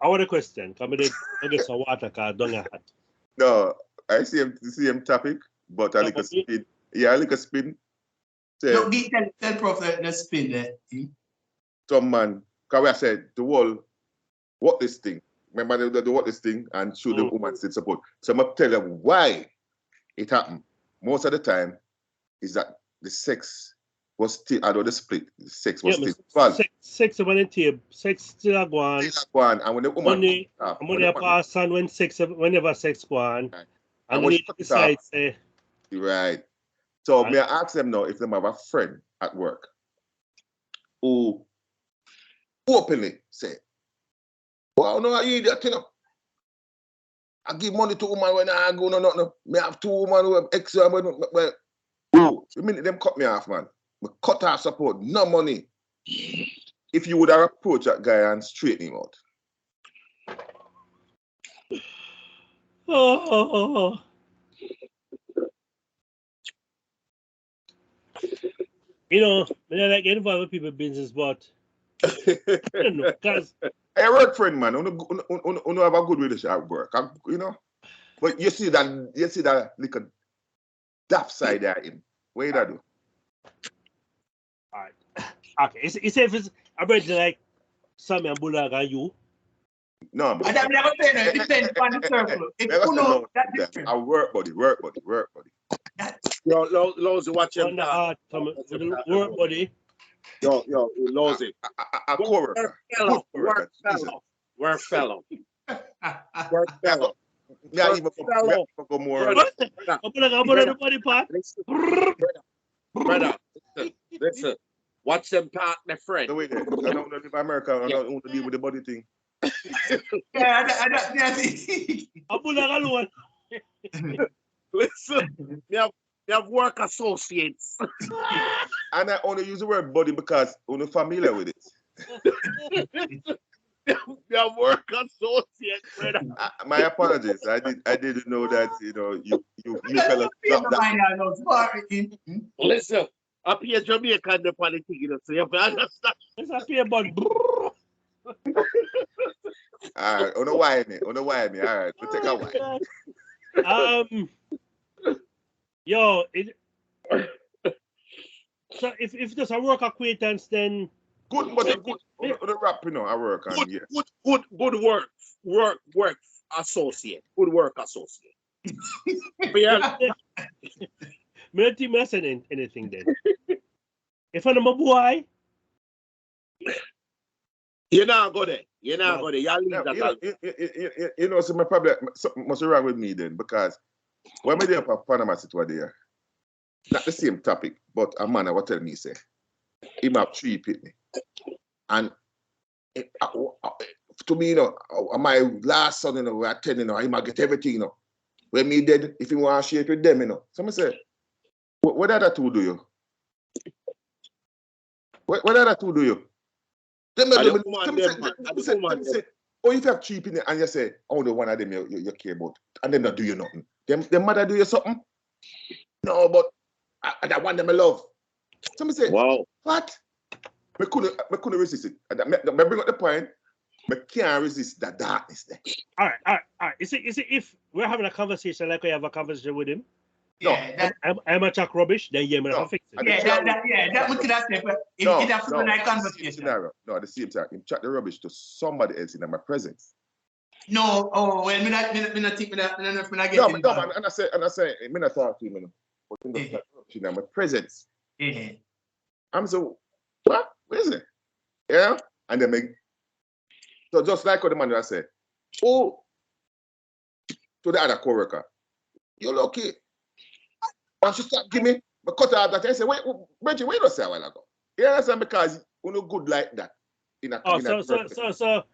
I want a question. Come in, I get some water car down your hat. No, I see the same topic, but I like a spin. Yeah, I like a spin. Say, No, tell Prof the spin there. some man, because I said the wall, what this thing. Remember the what this thing and show the woman still support. So I'm gonna tell them why it happened. Most of the time is that the sex was still, although the split, the sex was still fun. Sex when it tape, sex still go on. And when the woman Money pass on when sex whenever sex go on. Right. And when we she cut it decide off, say right. So Right. may I ask them now if they have a friend at work who openly say, well, no, you idiot, you know. I give money to woman when I go no nothing. Me have two women who have extra money. Well, the minute them cut me off, man. Me cut off support, no money. If you would have approached that guy and straighten him out. oh. You know, I don't like get involved with people business, but you know, because I work friend, man. You have a good relationship at work, you know. But you see that little daft side there in. What you do? all right. Okay, it's if it's about like Sammy and Bulag and you. No, man. And I'm never saying it depends on the circle. If you know that different. I work buddy. Yo, Lousy, watch him On the talk. art, with the work buddy. Yo, Lousy. A co-worker. Work fellow. Work fellow. Me I even go more. I'm gonna the body part. Brother, listen. Watch them talk, my friend. The way there. I don't want to live in America. I don't want to deal with the body thing. Yeah, that's it. I'm gonna alone. Listen, you have work associates. And I only use the word body because I'm familiar with it. You have work associates, brother. My apologies. I didn't know that, you know, you fellas dropped that. Listen, up here Jamaican the politics, you know, so you have to understand. It's a peer bun. All right, on the wire me. All right, we'll take a while. Yo, so if there's a work acquaintance, then Good, but good. On the rap, you know, I work on yeah. Good work associate. Good work associate. Yeah. me not think me not saying anything then. If I'm a boy, You're not go there. You're not No. go there. You leave that. You know, so my problem, something must be wrong with me then, because when we there for Panama City there, not the same topic, but a man was telling me, say, he have 3 pitney. And to me, you know, my last son, you know, we are 10, you know, he might get everything, you know. When me dead, if he want to share it with them, you know. So I say, what other two do you? What other two do you? Them say, oh, if you have 3 pitney and you say, oh, the one of them you care about, and then not do you nothing. Them mother do you something? No, but I want them I love. So I say, Wow. what? I couldn't resist it. I bring up the point. I can't resist that darkness there. all right. Is it if we're having a conversation like we have a conversation with him? Yeah, I'm a talk rubbish, then yeah, I'm fix it. that would have said. It has to be like conversation. Scenario. No, at the same time, him chat the rubbish to somebody else in my presence. No, oh well, me not think me not get No, involved. and I say, me not talk to him, you know. but in the in my presence. Yeah. I'm so, what? Where is it? Yeah? And then make, so just like what the man said, oh, to the other co-worker, you're lucky. And she start give me, but cut out that I say, wait, Reggie, wait a say a while ago. You understand? Because you're not good like that. So,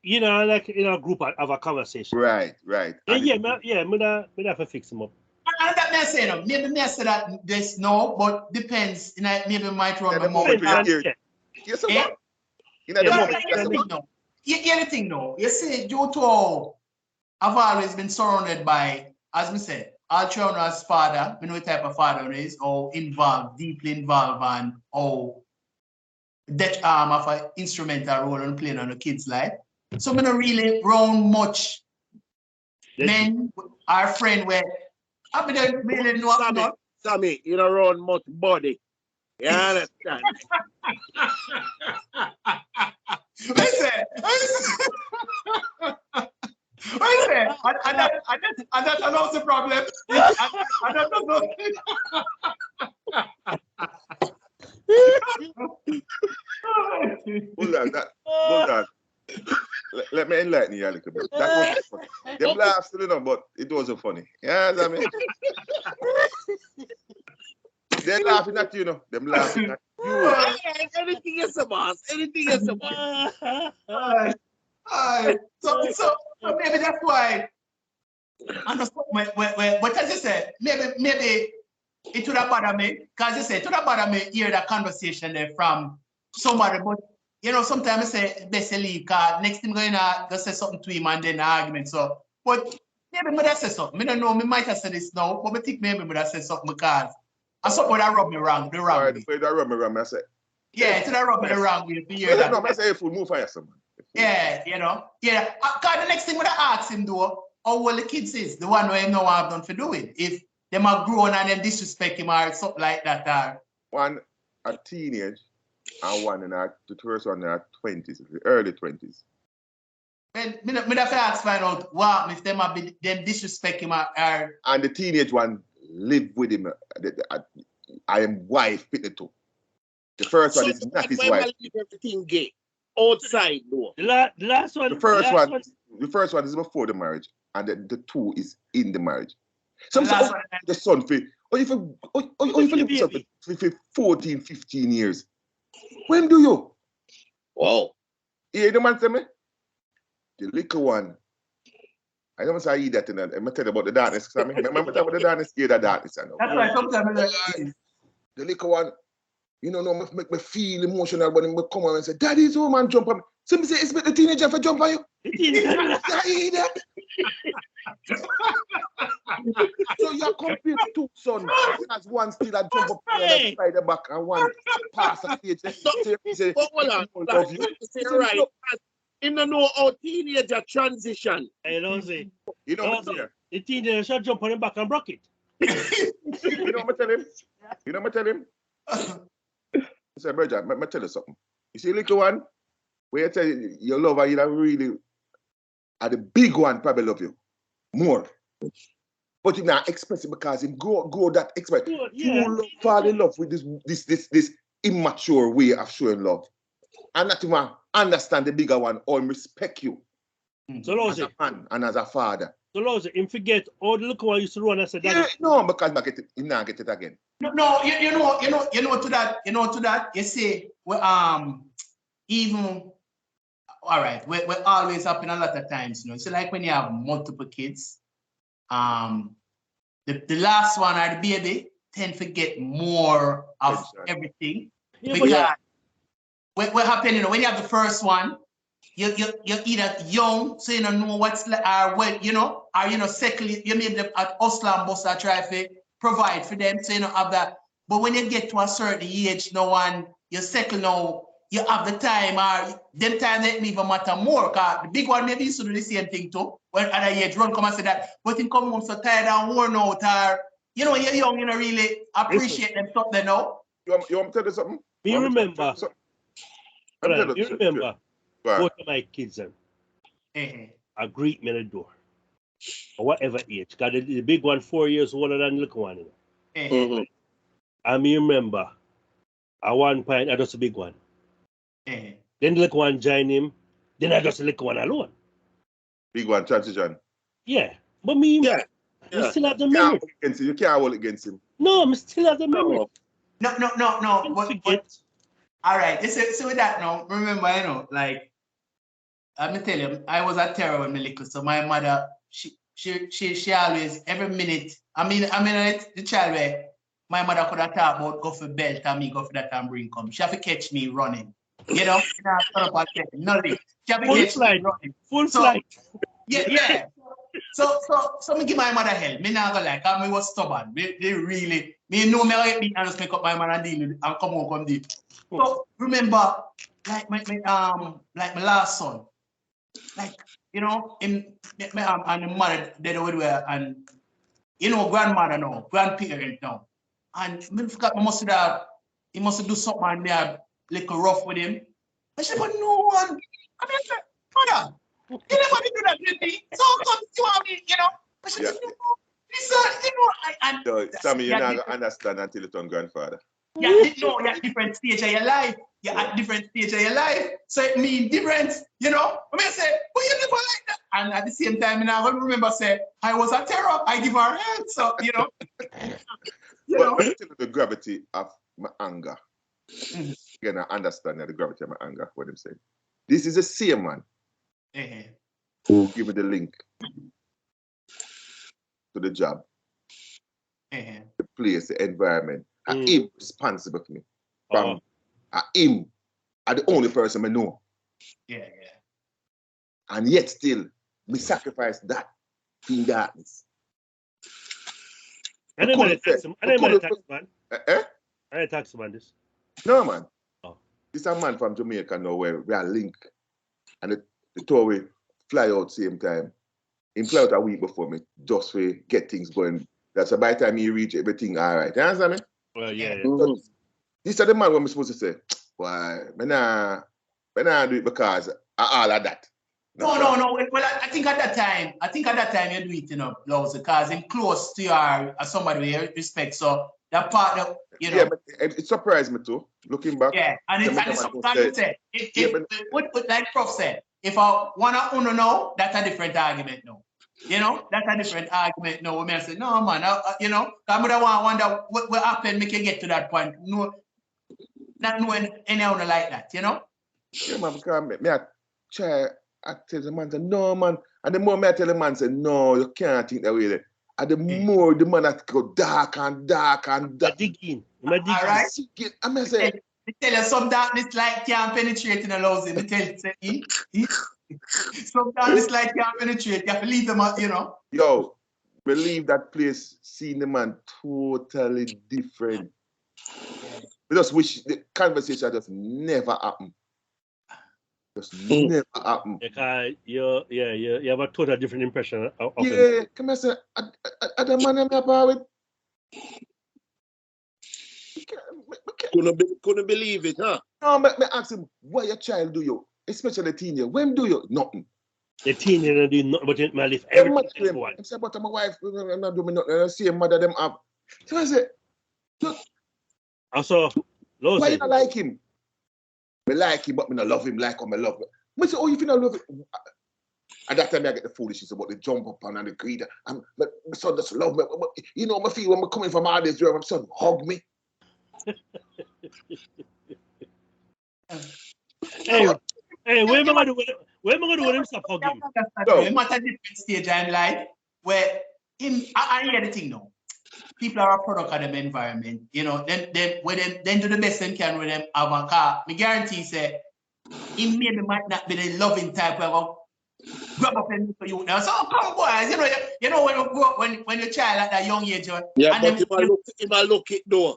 you know, like in a group have a conversation. Right. Yeah, me have to fix them up. And that may say no. Maybe may say that this no, but depends. You know, maybe might run the moment. Yes, sir. You know, the moment. Anything no. You see, due to all, I've always been surrounded by, as me said, Altrona's father, you know what type of father he is, or deeply involved, and or that of an instrumental role in playing on the kids' life. So we don't really round much men, our friend where I don't really know. Sammy, you don't run much body. You understand? And that allows the problem. I don't know. Hold on. Let me enlighten you a little bit. That wasn't funny. Them laugh still enough, but it wasn't funny. Yeah, I mean. They're laughing at you, know. Them laughing at you. Anything is a boss. Anything is a boss. So maybe that's why. But as you said, maybe it would have bothered me. Because you said it would have bothered me hear that conversation there from somebody. But you know, sometimes I say best leave. Cause next thing going to say something to him and then argument. So, but maybe I say something. I don't know. I might have said this now, but I think maybe I say something because I saw that rub me wrong. The wrong way. That rub me wrong. I say. Yeah, it rub me the wrong way. No, I say if we move for someone. Yeah, you know. Yeah. Cause the next thing when I ask him though, how old the kids is, the one where him know what I've done for doing. If them are grown and them disrespect him or something like that. One a teenage and one in the first one in her 20s, early 20s. Well, me have to ask find out what if them disrespect him or and the teenage one live with him. I am wife fitted to. The first one is not his wife. Everything gay. Outside though. The last one. The first one is before the marriage, and the two is in the marriage. Some say, the son for for 14, 15 years. When do you? Wow. Yeah, the man tell me. The little one. I don't say I eat that in that. I'm gonna tell you about the darkness. I remember about the darkness, the darkness. That's why sometimes the little one, you know, make me feel emotional when he come on and say, Daddy's woman jump on me. So me say, it's the teenager for jump on you. So you compare two sons, as one still a jump up by the back and one pass the stage. But hold on, right. You don't know how teenager transition. I don't say. You know what I'm saying? The teenager should jump on him back and block it. You know what I tell him? I said, brother, let me tell you something. You see, little one, where you tell your lover, you don't really, the big one probably love you more. But you not express it because him go that express. You fall in love with this immature way of showing love. And not even understand the bigger one or respect you. So as a man and as a father. So Lozy, him forget all the little one used to run and say, yeah, no, because he not get it again. No, you know to that, you see, even all right, we're always happen a lot of times, you know. So like when you have multiple kids, the last one or the baby tend to get more of everything. Yeah, because what happen, you know, when you have the first one, you're either young, so you don't know what's well, you know, or you know, secondly, you maybe at hustle and bustle try to provide for them, so you don't have that. But when you get to a certain age, no one, you settle now, you have the time, or them time that even matter more. Cause the big one maybe used to do the same thing too. When at a age run come and say that, but him come home so tired and worn out, or you know, you're young, you know, really appreciate them stuff they know. You want me to tell you something? You remember? Both of my kids are greet me at the door. Or whatever age. Because the big one 4 years older than the little one. You know. Mhm. I me remember, at one point, I just a big one. Eh. Then the little one join him. Then I just a little one alone. Big one, transition. Yeah. But me, Yeah. me Yeah. still have the You can't memory. hold against him. You can't hold against him. No, me still have the memory. No. No. Don't But, forget. all right. So with that now, remember, you know, like, let me tell you, I was at Terror when I little. So my mother, she always, every minute, the child where my mother could have talked about go for belt and me go for that and bring come. She have to catch me running. You know, nothing. She have to Full catch flight. me running. Full So- flight. Yeah. So me give my mother hell. Me not gonna like, cause me was stubborn. They really, me know me like me and just make up my man and deal with it and come on, come deep. So remember, like my last son, like, you know, and the mother they do it and you know, grandmother now, grandparent now. And me forgot my must have he must do something and they are little rough with him. I said, but no one. I mean, mother, you never did do that with me. So come you want me, you know? I said, Yeah. no, listen, you know, and So, Sammy, you're yeah, not going to understand until you turn grandfather. you're at different stage of your life. You're at different stage of your life. So it means different, you know? I mean, I say, but you never like that. And at the same time, I remember say, I was a terror, I give her help. So, you know. You But know. let me tell you the gravity of my anger. Mhm. Again, I understand the gravity of my anger, what I'm saying. This is the same man who give me the link to the job, the place, the environment. And him responsible for me. From him, are the only person I know. Yeah. And yet still, we sacrifice that in darkness. I didn't mind the tax man. I didn't mind the tax man. Eh? I didn't tax man this. No, man. Oh. This is a man from Jamaica now where we are linked. And the tour we fly out same time. He fly out a week before me, just to get things going. That's by the time he reach everything all right. You understand me? Well, yeah. Mhm. So, this is the man what I'm supposed to say, why, I nah do it because of all of that. No. Well, I think at that time you do it, you know, Lousy, because I'm close to you as somebody with your respect. So that part of, you know. Yeah, but it surprised me too, looking back. Yeah, and it's something like said. Like Prof said, if I wanna know, that's a different argument now. You know, that's a different argument now. We may say, no man, you know, I'm gonna wonder what happened, make you get to that point. No, not knowing anyone like that, you know? Yeah, man, because me I try, I tell the man, say, no man, and the more me I tell the man, say, no, you can't think that way. And the more the man that go dark and dark and dark. Dig in. All right. I mean, say, Me tell you, some darkness light can't penetrate in a Lousy. Me tell you, say, some darkness light can't penetrate. You have to leave them out, you know. yo, believe that place, seeing the man totally different. We just wish the conversation just never happened. Just never happened. Because you have a totally different impression of him. Yeah, come on, say, the man I'm about with. Couldn't believe it, huh? No, me ask him, what your child do you? Especially teen year. When do you? Nothing. The teen is doing nothing but my life Them man everything. claim, I say, but my wife, I'm not doing nothing. I see mother them up. So I say, Also, why Lousy, you not like him? Me like him, but me not love him like him. I love him. I say, oh, if you not love him. At that time, I get the foolishness about the jump up and the greed. My son just love me. You know, I feel when I'm coming from all this, my son hug me. Hey, where am I going to do? Where am I going to do when him stop hugging? I'm at a different stage in life where I hear the thing now. People are a product of them environment, you know. Then do the best they can with them have a car. Me guarantee say, he maybe might not be the loving type of grab up and for you now. So come boys, you know when you grow up, when you're child at that young age, Yeah, and but them, if I look it though.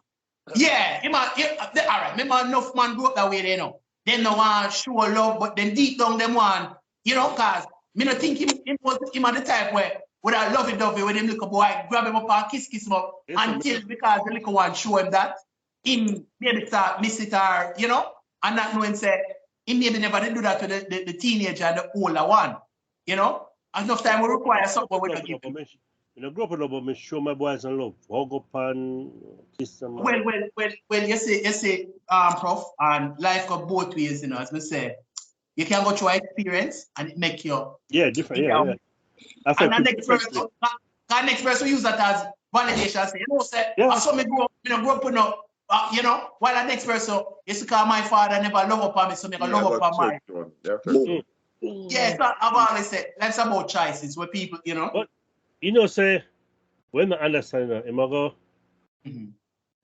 yeah, all right. Remember enough man grew up that way, they know. Them no want show love, but then deep down them want, you know, cause me not think him at the type where would I love it dovey with him little boy, grab him up and kiss him up until because the little one show him that him maybe start miss it or, you know, and not knowing say he maybe never did do that to the teenager and the older one, you know. Enough time we require something we don't give him. You know, grow up with me show my boys and love. Hug up and kiss them. Well, you see, Prof, and life go both ways, you know, as we say. You can go through experience and it make you. Yeah, different, yeah. And the next person use that as validation. Say, you know, say, I saw me grow up, you know, while the next person, you call my father never love upon me, so me love upon mine. Yeah, it's not about, I say, that's about choices where people, you know. But, you know, say, when I understand that,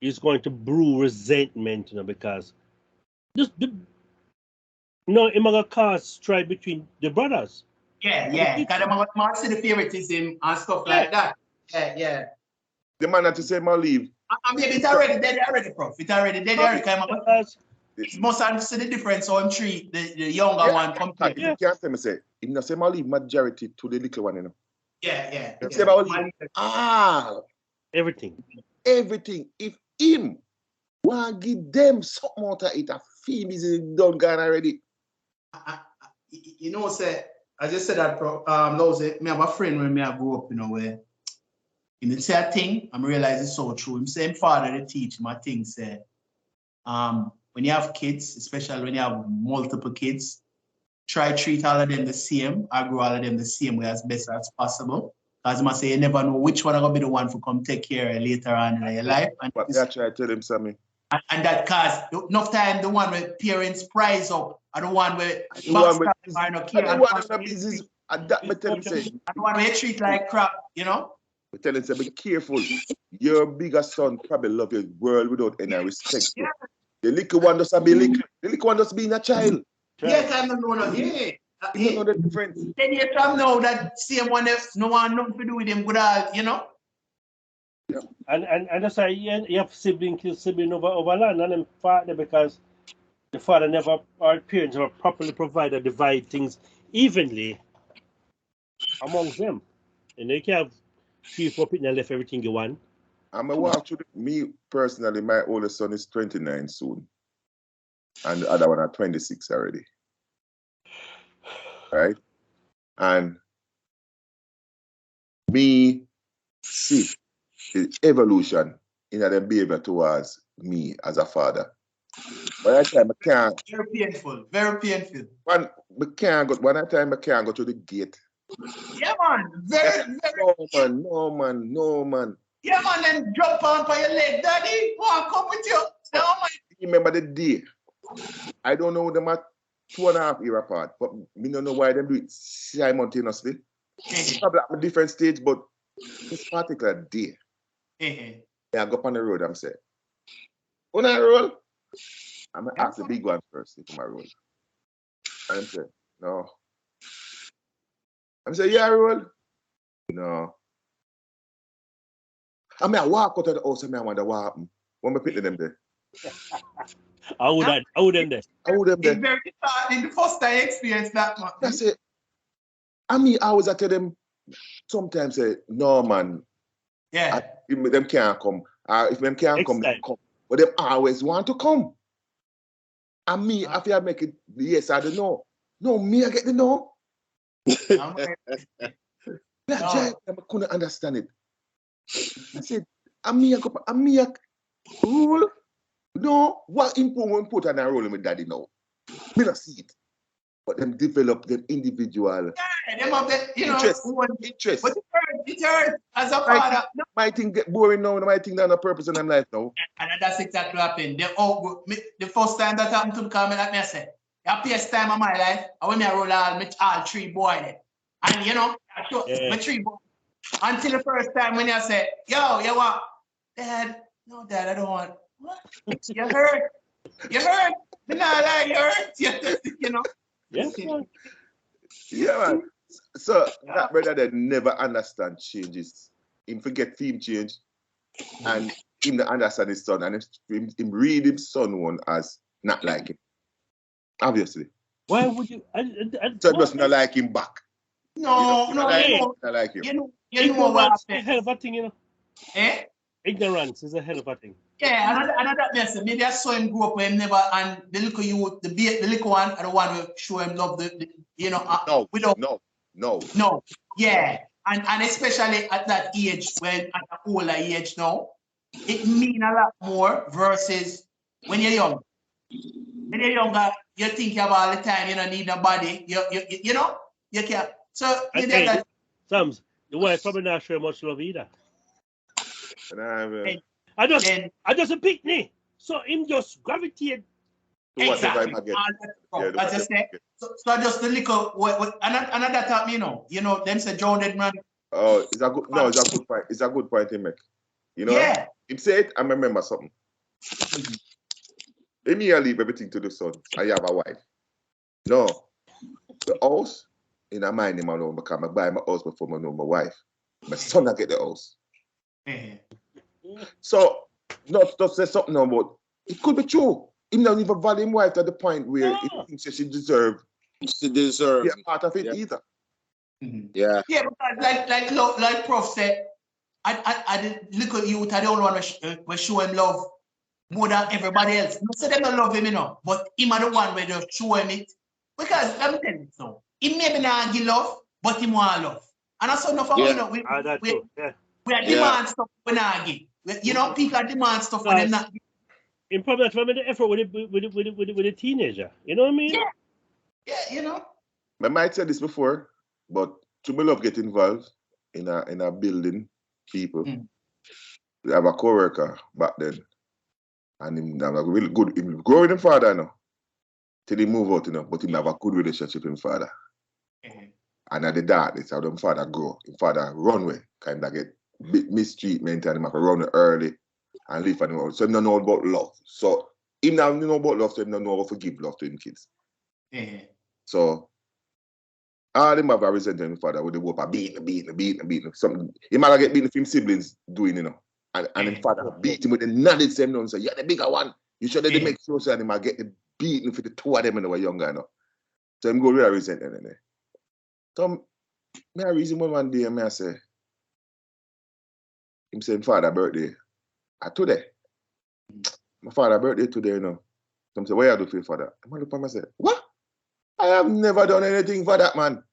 he's going to brew resentment, you know, because just it might cause strife between the brothers. Yeah. Because they might see the favoritism and stuff like that. Yeah. The man that to say, "Man, leave." I mean, it's already dead, Prof. It's already dead. Must have see the difference on treat the younger one compared. You can't tell me say, if not say, "Man, leave," majority to the little one, you know. Yeah. Say about leave. Everything. If him want give them something out of it, a feel is done gone already. You know, say I just said that. Me have a friend when I grew up, you know, where in the say thing, I'm realizing it's so true. Him same father they teach my thing say, when you have kids, especially when you have multiple kids, try treat all of them the same, or grow all of them the same way as best as possible. As I say, you never know which one are gonna be the one to come take care of later on in your life. And but that's what I tell him, Sammy. And that cause enough time the one where parents prize up, and the one where the one where you treat like crap, you know. We tell him say, be careful. Your bigger son probably love your world without any respect. Yeah. The little one doesn't be little. The little one just being a child. Yes, I don't know. You don't know the difference. 10 years from now, that same one else, no one nothing to do with him, good all, you know. Yeah. And that's why you have sibling over land and then father, because the father never, our parents never properly provided, divide things evenly amongst them. And they can have 3-4 people left everything you want. I'm a watch with me personally. My oldest son is 29 soon, and the other one are 26 already. Right? And me see the evolution in their behavior towards me as a father. By that time, I can't. Very painful. Very painful. By that time, I can't go to the gate. Yeah, man. Very. No, man. Yeah, man, then drop on by your leg. Daddy, want to come with you? No, man. Remember the day. I don't know them at 2.5 years apart, but me don't know why them do it simultaneously. It's probably at a different stage, but this particular day, I go up on the road, I'm saying, when I roll, I'm going to ask the big one first if I roll. And I'm saying, no. I'm saying, yeah, I roll. No. I mean, I walk out of the house and I wonder what happened. When I pick them there. I would them there. It's very in the first time I experienced that, man. That's it. I mean, I always tell them, sometimes say, no, man. Yeah. If them can't come. If them can't come, they come. But them always want to come. And me, I feel I make it yes, I don't know. No, me, I get the no. I couldn't understand it. I said, I'm rule. No, what important put on a role with daddy now? We don't see it. But them develop them individual. Yeah, them have the, interest. But it hurt as a father. My thing get boring now, my thing down a purpose in their life now. And that's exactly what happened. The first time that happened to me, like me, I said, the happiest time of my life, I went me roll all 3 boys. And my 3 boys. Until the first time when I said, yo, you what? Dad, no, Dad, I don't want. What? You hurt. You hurt. No, like, you hurt. You know? Yes, yeah, man. So that brother that never understand changes. Him forget theme change. And him not understand his son. And him read his son one as not like him. Obviously. Why would you? So it does not like him back. No, I like him. You know what is a hell of a thing, you know. Ignorance is a hell of a thing. Yeah, another message. Maybe I saw him grow up where him never, and the little youth, the little one, and the one who show him love, No. Yeah. And especially at that age, when at an older age now, it means a lot more versus when you're young. When you're younger, you think about all the time, you don't need nobody. You know, you can't. So you And get hey, that. Sams, the wife probably not showing much love either. And I have Then- I just then a picnic. So him just gravitate. to whatever exactly. I get. All Yeah, that- I just say. So just the little, another taught me, you know, them say John man. Oh, it's a good it's a good point. It's a good point he make. You know? Yeah. Him say it, I remember something. Let me leave everything to the son. I have a wife. No. The house, in a mind him alone because I buy my house before I know my wife. My son I get the house. Mhm. So not to say something about it could be true. Him not even value him wife to the point where he No. thinks that she deserve She deserve. to be a part of it Yeah. either. Mhm. Yeah. Yeah, because like Prof said, I did look at youth, I don't want to show him love more than everybody else. Not say them don't love him, you know, but him are the one where they show him it. Because let me tell you so. He maybe not give love, but he want love. And that's enough of Yeah. you know, That we too. Yeah. are Yeah. demand stuff we not give. You know, people demand stuff when them not give. In probably not made the effort with the teenager. You know what I mean? Yeah. Yeah, you know. I might say this before, but to me love get involved in a building people. Mm. We have a co-worker back then. And him have a really good him grow with him father now. Till he move out, you know, but him have a good relationship with him father. Mhm. And at the darkness, how them father grow. Him father run away, kind of get bit mistreatment and him have to run early and leave and all. So him don't know about love. So him now know about love, so him don't know how to give love to him kids. Mhm. So all them have a resentment him father with the whoop beating. Something he might get beaten for him siblings doing, you know. And him father beat him with the knowledge same and say, you're the bigger one. You should have make sure so and him might get the beating for the two of them when they were younger, you know. So him go really resentment in there. So me a reason one day me I say him say him father birthday. Today. My father birthday today, you know. So I say, what you do for your father? I look at him and say, what? I have never done anything for that man.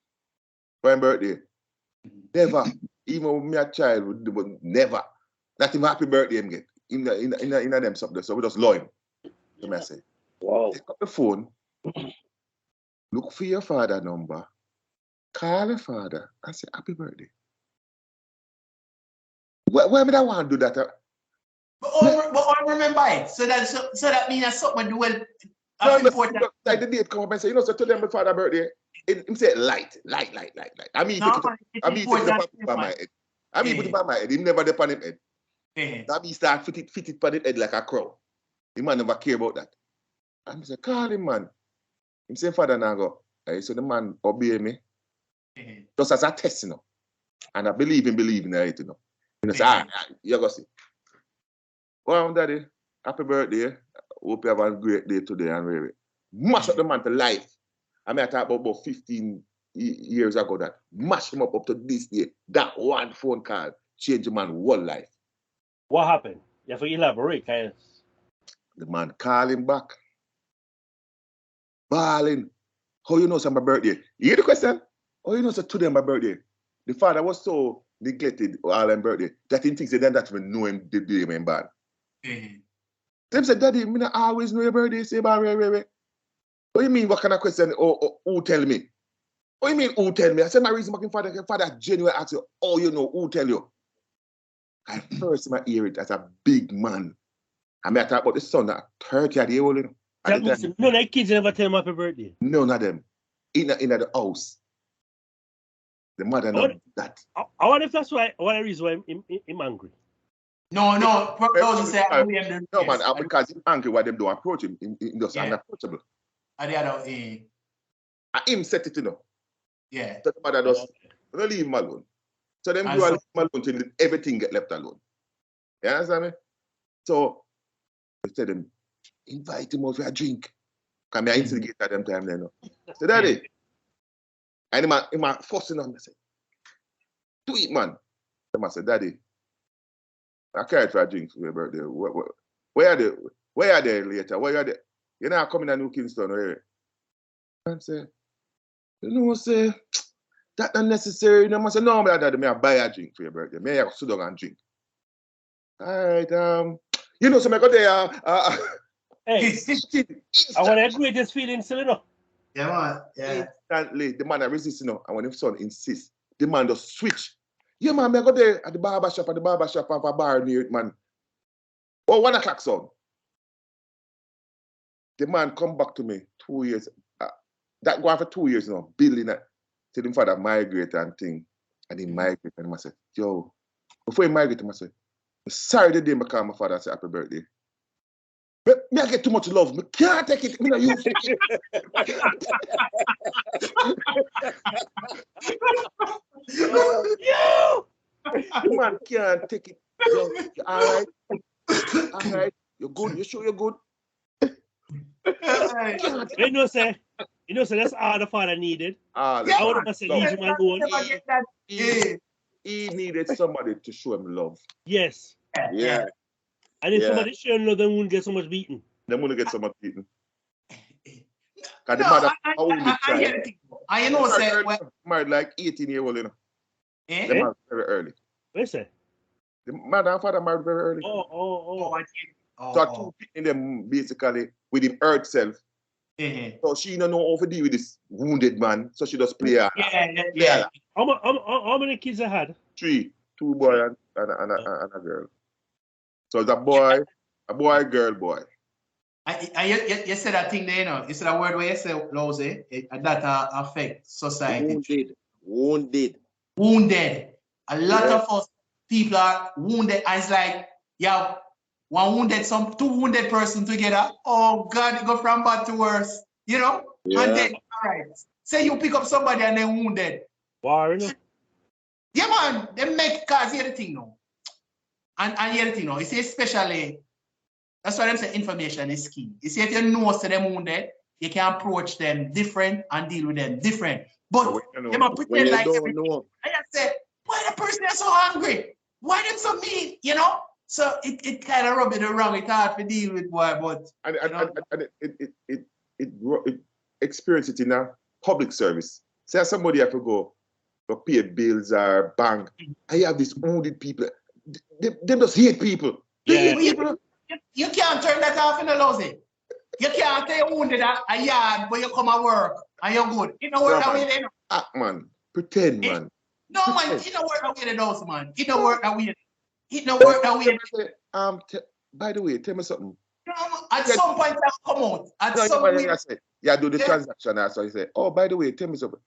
For his birthday. Never. Even when me a child would never. Not even happy birthday him get. In them something. So we just love him. So I say, Wow. take up the phone, look for your father number, call your father, and say happy birthday. Why would I want to do that? But all remember it. So that means that's something do well. No, Important. like the date come up and say, you know, so to them my father birthday, him say light. I mean, No, take it up by my head. I mean, put it by my head. He never depend him head. That means start fit it by the head like a crow. The man never care about that. And I say, call him, man. Him say, father, now go. So the man obey me. Just as a test, you know. And I believe in it, you know. And I say, you go see. Well, daddy, happy birthday. Hope you have a great day today and really. Mash up the man to life. I mean, I talk about 15 years ago that mash him up to this day. That one phone call changed the man's whole life. What happened? You have to elaborate, kind of. The man call him back. Balling. How you know it's my birthday? You hear the question? How you know it's today my birthday? The father was so neglected all his birthday that he thinks that that's when know him the day when bad. Them said, Daddy, me not always know your birthday. Say, wait. What do you mean? What kind of question? Who tell me? What do you mean, who tell me? I said, my reason, my father genuinely asked you, oh, you know, who tell you? I first I hear it as a big man. I mean, I talk about the son that 30 years old, you know. That means none of the kids never tell him happy birthday. None of them. In the house. The mother not that. I wonder if that's why one of the reasons why I'm angry. No, those say no, man, because he's angry why them don't approach him. He just unapproachable. And the other, Him set it, you know. yeah. So the mother just don't leave him alone. So them do leave him alone till everything get left alone. You understand me? So I said them, invite him over for a drink. Because I instigate at them time then. So daddy. And he might fussing on me. Say, do it, man. I said, Daddy, I can't try drink for your birthday. Where are they later? Where are they? You're not coming to New Kingston, right? And say, you know, say, That unnecessary. You know, I say, no, Dad, may I buy a drink for your birthday? May I sit down and drink? All right, you know, so I go there. Hey, I want to agree with this feeling still, you know. Yeah, man. Yeah. Instantly, the man I resist, you know, and when his son insists, the man just switch. Yeah, man, I go there at the barber shop, have a bar near it, man. Oh, 1 o'clock, son. The man come back to me 2 years. That go on for 2 years, you know, building it. Tell him father migrate and thing. And he migrate. And I said, yo, before he migrate, I said, sorry the day I call my father and say happy birthday. But me I get too much love. Me can't take it. Me not use it. Yo! The man can't take it. Yo, all right. You're good. You sure you're good? You know, say that's all the father needed. I would have said, easy man going. He needed somebody to show him love. Yes. Yeah. And if somebody showing love, they wouldn't get so much beaten. They wouldn't get so much beaten. No, I know, say, married like 18-year-old, you know. Eh? They married very early. What you say? The mother and father married very early. So two them basically with him earth self. So she don't know how to deal with this wounded man. So she just play her. Yeah. How many kids I had? 3, 2 boys and a girl. So it's a boy, girl. You said that thing there, you know. You said a word where you say, Lose, that affect society. Wounded. A lot of us people are wounded. And it's like, yeah, two wounded person together. Oh God, it go from bad to worse. You know? Yeah. And then, all right. Say you pick up somebody and they're wounded. War, you know? Yeah, man. They make cause hear the thing now. And hear the thing now. You see, especially, that's why them say information is key. You see, if you know so them wounded, you can approach them different and deal with them different. But you might pretend like everything. I just say, why the person is so angry? Why them so mean? You know? So it kind of rub it wrong. It's hard to deal with, boy, but it experience it in a public service. Say somebody have to go pay bills or bank. I have these wounded people. They just hate people. Yeah. You can't turn that off in the Lose. You can't say wounded at a yard where you come at work and you're good. You know what that way then? Act, man. Pretend, man. No, man. You know what that way those, man. You know what that way. You know what that way. By the way, tell me something. At some point that come out. At some point. Yeah, do the transaction. So you say, oh, by the way, tell me something.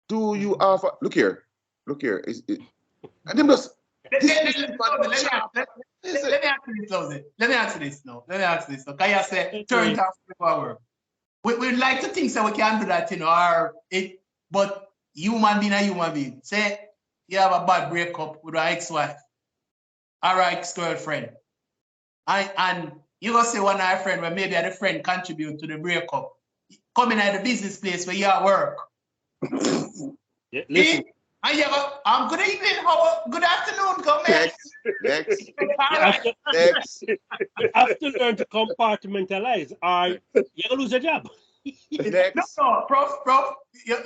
Do you offer? Look here. And them just. Let me ask this now. Can you say turn it off the power? We'd like to think so we can do that, you know, but human being. Say you have a bad breakup with an ex-wife or an ex-girlfriend. And you go say one of our friend where maybe the friend contribute to the breakup. Coming at the business place where you at work. Yeah, listen. And you go, good evening, good afternoon, come Next. You have to learn to compartmentalize or you're going to lose your job. Next. No, Prof, you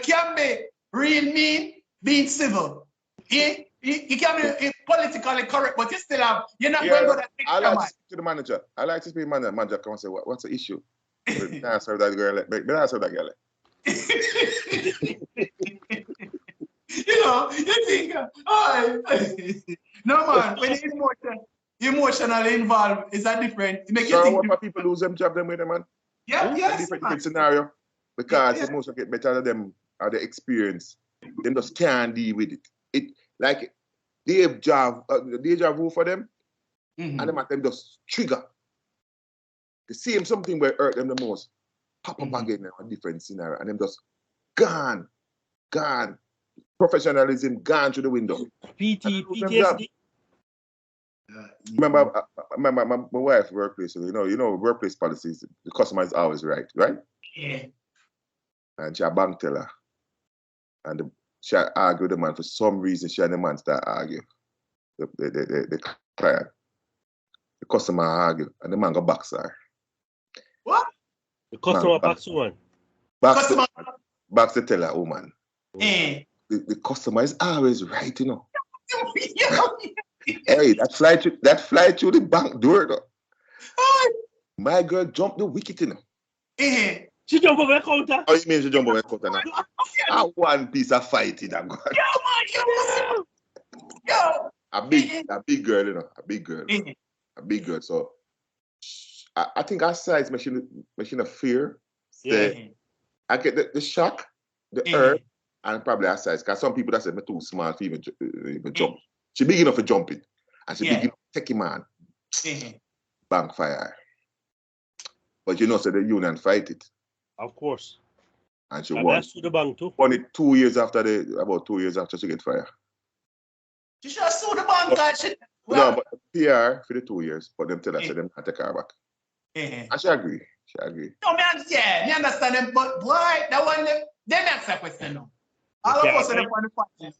can be real mean, being civil. You can be politically correct, but you still have, you're not going to go that I like to speak to the manager. I like to speak to the manager. Come and say, what's the issue? Answer that girl. You know, you think, no man, when you're emotionally involved, it's a different. It make you think. What people lose them job them with them, man? Yeah, It's a different scenario because the most get better than them are the experience. Them just can't deal with it. It like they job vu for them, and them just trigger. The same something where hurt them the most. Pop up again in a different scenario, and them just gone. Professionalism gone through the window. PTSD. Remember, my wife's workplace. You know, workplace policies. The customer is always right? Yeah. And she a bank teller, and she argue with the man for some reason. She and the man start argue. The client, the customer argue, and the man go box her. What? The customer backs one. Box the teller, woman. The customer is always right, you know. Hey, that fly through the bank door, though. My girl jumped the wicket, you know. She jump over the counter. Oh, you mean she jump over the counter now? One piece of fighting, I'm going. Yo. A big girl, you know. A big girl. A big girl. So I think our size machine a fear. I get the shock, the earth, and probably our size. Because some people that said me too small to even jump. She big enough for jumping. And she big enough to take him on. Bank fire. But you know, so the union fight it. Of course. And she won. That's to the bank too. Won it 2 years after about 2 years after she get fired. She should have sued the bank. No, but PR for the 2 years, but them tell her, so them can't take her back. And she agree. No, me understand them, but boy, that one, they answer the question now. All of us are on the question.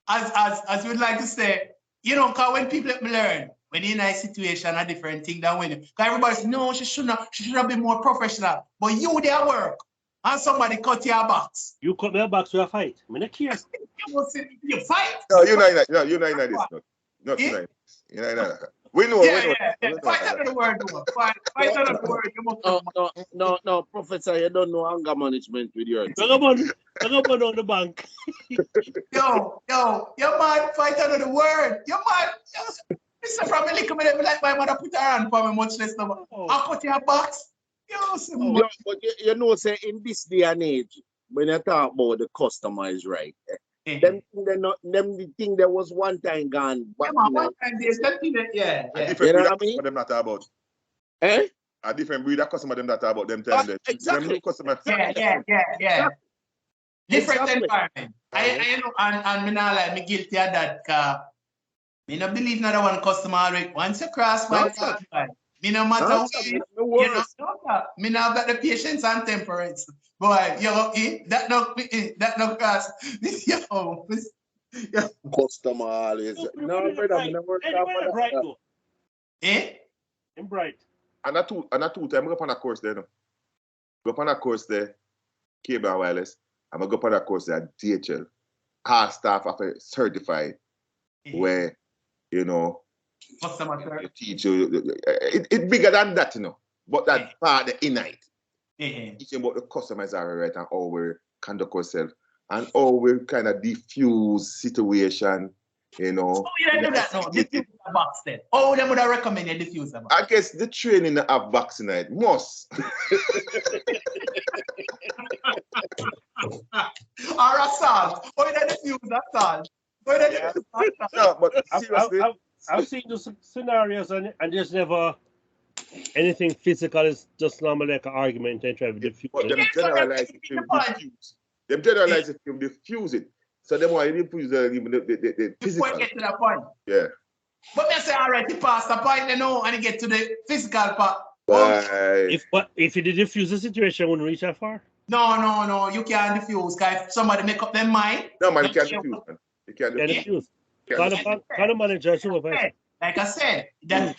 As we'd like to say, you know, because when people learn, when you're in a situation, a different thing than when you, because everybody says, no, she should have been more professional. But you there work, and somebody cut your box. You cut my box with a fight. I mean, I care. You fight? No, you're not in this. Not tonight. You're not in that. We know. Fight under the word, though. Fight under the word. No, Professor, you don't know anger management with your team. Hang up on the bank. Yo, man, fight under the word. Yo, man, Mr. Family, come in, like my mother put her hand for me, much less number. I cut your box. Yo, but you know, say in this day and age, when you talk about the customer is right, them the thing that was one time gone. Yeah, man, one time there's something that, A different breed of customer them not talk about. A different breed of customer them not talk about them telling them. Exactly. Them new customer. Yeah. Different environment. I know, and me not like me guilty of that, cause me no believe not one customer rate. Once you cross my me no matter what, you know, me now got the patience and temperance. Boy, that no cross. Yo. Customer always. No, brother, I never Bright though. In Bright. And a two time I go on a course there. No. Go on a course there, cable and wireless. I'm gonna go on a course there at DHL. Our staff are certified where, you know, customer teach you. It's bigger than that, you know. But that part the innate. Teaching about the customers are right and how we conduct ourselves and how we kind of diffuse situation, you know. Oh, you don't do that now. Diffuse the box then. Oh, they would have recommended diffuse the box. I guess the training of vaccinate must. Or assault. Oh, you diffuse assault. No, but seriously. I've seen those scenarios and there's never anything physical. It's just normally like an argument and try to diffuse. But them generalize it to diffuse. Them generalize it to diffuse it. So them want to diffuse the physical. Before you get to that point. Yeah. But they say, all right, you pass the point, you know, and you get to the physical part. If you diffuse the situation, wouldn't reach that far? No, you can't diffuse. Because if somebody make up their mind. No, man, you can't diffuse, man. You can't diffuse. Call the manager, supervisor. Like I said, that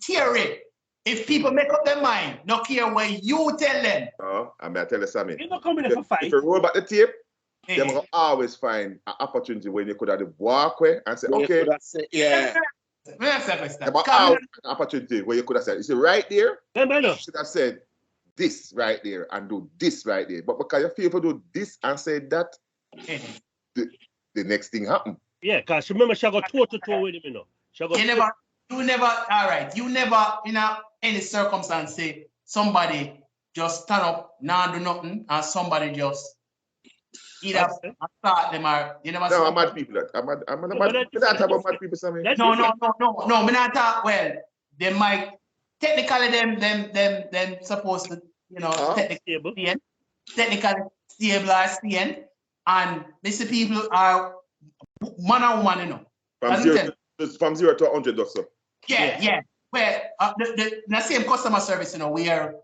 theory. If people make up their mind, no care what you tell them. No, I mean, I tell you something. You're not coming in for fight. If you roll back the tape, they will always find an opportunity when you could have walk away and say, okay. An opportunity where you could have said, you see, right there, you should have said this right there and do this right there. But because you feel to do this and say that, the next thing happen. Yeah, because remember, she got toe-to-toe with him, you know. You never, in any circumstance, say somebody just stand up, now do nothing, and somebody just either start them or you never. No, I'm mad people. I'm mad people. Something. No. Me not talk. Well, they might technically them supposed to, you know, technically stable or stand, and these people are man and woman, you know. From 0 to 100 or so. Yeah. Well, the same customer service, you know, we are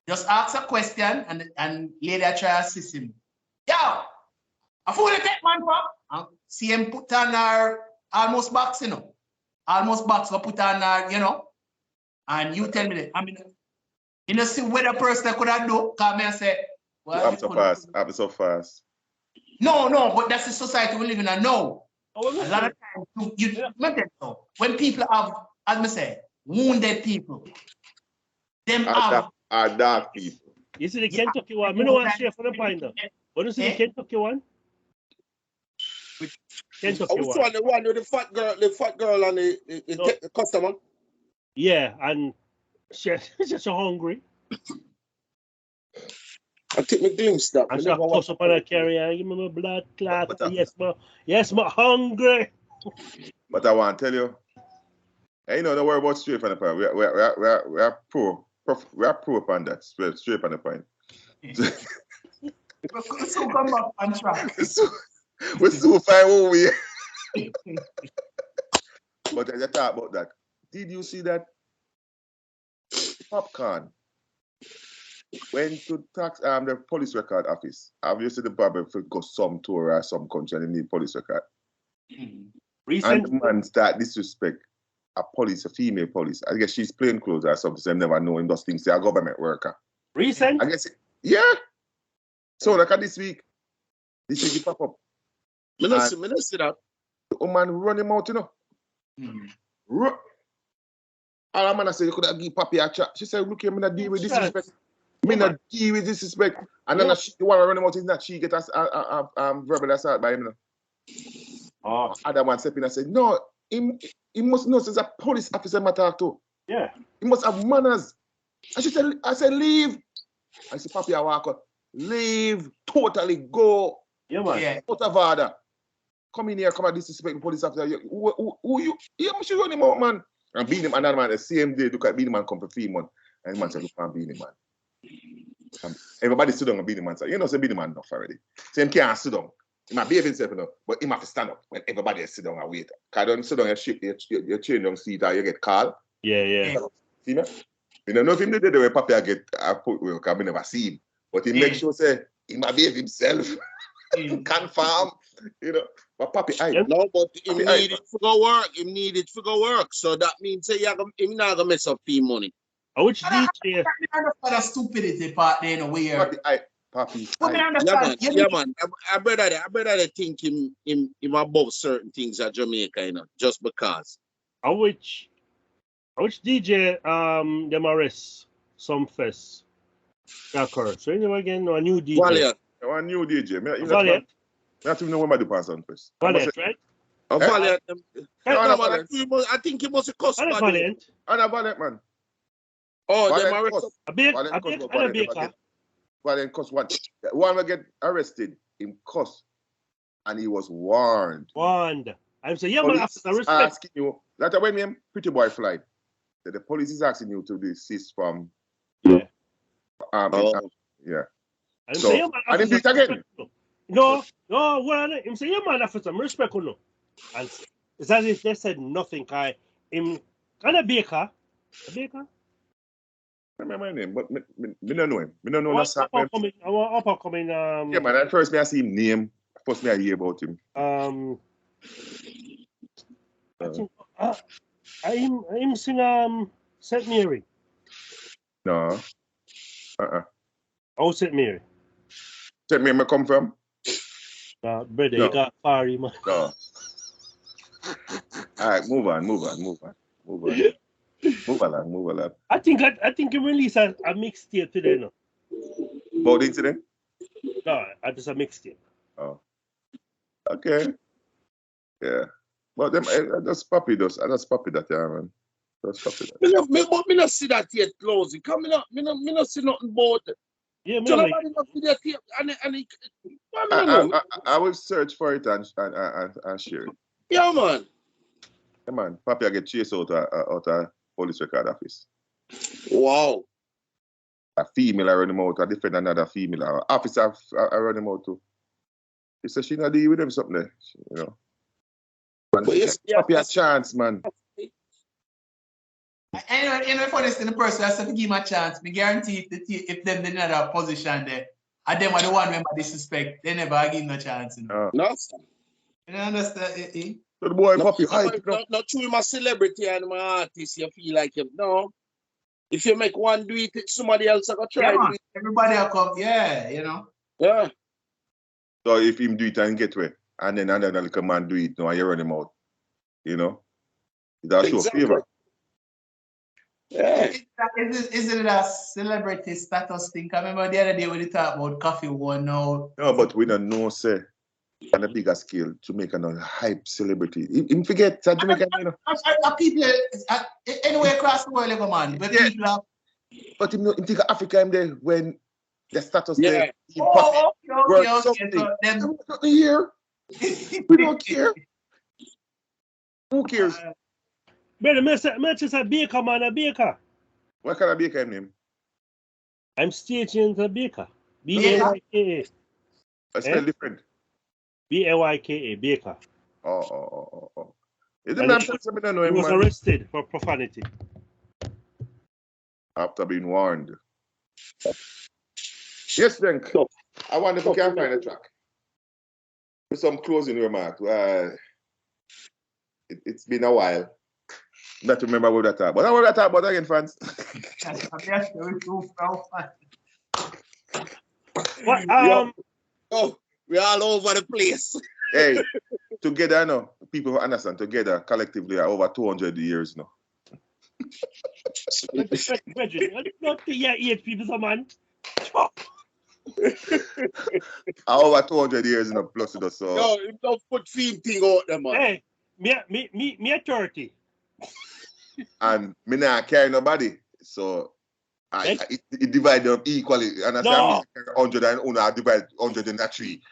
just ask a question and later try to assist him. Yo, I fully take man pop and see him put on our almost box, you know. Almost box or put on our, you know. And you tell me that. I mean, you know, see what a person could have do, come and say, well, I'm so fast. No, but that's the society we live in now. Oh, A lot of times, when people have, as I say, wounded people, them have. Are dark people. You see the Kentucky one? I don't want to share for the point though. What do you see the Kentucky one? Kentucky I was one. the one with the fat girl and the customer. Yeah, and she's just so hungry. I take my glimpse that. And she toss up on her carrier, give me my blood clot. Yes, ma hungry. But I want to tell you, you know, don't worry about straight from the point. We are pro upon that. Straight from the point. So come back on track. We're so fine over here. But as I talk about that, did you see that Popcorn went to tax the police record office? Obviously, the barber got some tour or some country and they need police record. Recent. And the man start disrespect a female police. I guess she's plain clothes or something, so I never know him those things. They're a government worker. Recent? I guess, yeah. So, like this week he pop up. Me not see that. The woman run him out, you know. All the man said, you could have give Papi a chat. She said, look here, I'm not deal with disrespect. I'm not deal with disrespect. And then the one run him out is not she get a verbal assault by him. Oh. Other man stepped in and said, no, he must know there's a police officer I talk to. Yeah. He must have manners. And she said, I said, leave. I said, Papi, I walk out. Leave. Totally go. Yeah, man. Yeah. Out of order. Come in here, come and disrespect the police officer. Who you? Yeah, must you run him out, man. And beat him, another man, the same day, look at Beanie Man come for 3 months. And the man said, look at Beanie Man. Everybody sit down and Beanie Man say, you know, say Beanie Man enough already. So him can't sit down. He might behave himself enough, but he have to stand up when everybody else sit down and wait. Because don't sit down and shake your change down seat or you get called. Yeah. See me? You don't know if him did the way Papi get put work, I never see him. But he make sure say he might behave himself. Confirm. You know. But Papi, no, but he need it to go work. He need it to go work. So that means say he's not gonna mess up fee money. Which DJ? That stupidity part there in a way. Papi. Yeah, man. I better think him above certain things at Jamaica, you know, just because. Which DJ them arrest some fest occurred. So anyway, again, a new DJ. Valiant. A new DJ. Valiant. I have to know what my person first. Valiant, right? Valiant. I think he must have cost Valiant. And a Valiant, man. Oh, Valiant them arrest. A baker. Valiant cost one. One will get arrested in cost, and he was warned. I'm saying, yeah, man, after respect. Asking you, that when him Pretty Boy flight, that the police is asking you to desist from. Yeah. Yeah. I'm saying, yeah, man, and he beat again. No, well, I'm saying, yeah, man, after some respect, no. And it's as if they said nothing, because him kind of baker. A baker? I remember my name, but me don't know him. Me don't know that upcoming. Yeah, man. At first, me I see him name. First, me I hear about him. I think I'm sing St. Mary. No. Oh, St. Mary. St. Mary, me come from? Brother, No. you got party, man. No. All right, move on. Move along. I think you released a mixtape today, no? About the incident? No, just a mixtape. Oh. Okay. Yeah. But them, I just Papi that, yeah, man. Just Papi that. Me not see that yet, closing. Come me not see nothing about it. Yeah, So man. nobody not see that yet. I will search for it and share it. Yeah, man. Yeah, man. Papi, I get chased out of police record office. Wow. A female I run him out, I defend another female. Officer I run him out too. He said she not deal with him something there, you know. But yes, Papi a chance, man. Anyway, for this in the person, I said to give him a chance. Me guarantee if them didn't have a position there, and them are the one member disrespect, they never give him a chance. You know? No. You understand? So the boy Papi not true, him a celebrity and my artist, you feel like him. No. If you make one do it, somebody else will try to do it. Everybody will come, yeah, you know. Yeah. So if him do it and get away, and then another little man do it now and you run him out, you know, that's your Exactly. favor. Yeah. Isn't it a celebrity status thing? I remember the other day when you talked about Coffee One now. No, but we don't know, say, on a bigger scale, Jamaican a hype celebrity. Him forget that Jamaican, you know. People anywhere across the world, man. But Yeah. people are, But him think of Africa him there when the status Yeah. there. He oh, work okay. something. So them, We don't here. We don't care. Who cares? Brother, me just a baker, man, a baker. What kind of baker him name? I'm staging the baker. B-A-Y-K-A. I spell different. B-A-Y-K-A, baker. Oh. Is the And man he I don't know He him, was man, arrested for profanity. after being warned. Yes, Frank. I wonder if we can find a track. With some closing remarks. It's been a while. Not remember what that talk. But I want to talk about again, fans. What? Oh, we're all over the place. Hey, together now, people who understand, together, collectively, are over 200 years now. Not the year 8 people, so man. Are over 200 years now, plus it does so. No, you don't put theme thing out there, man. Hey, me a 30. And me not carry nobody. So it divided up equally. And I say No. 100 and una divide 100 in that tree.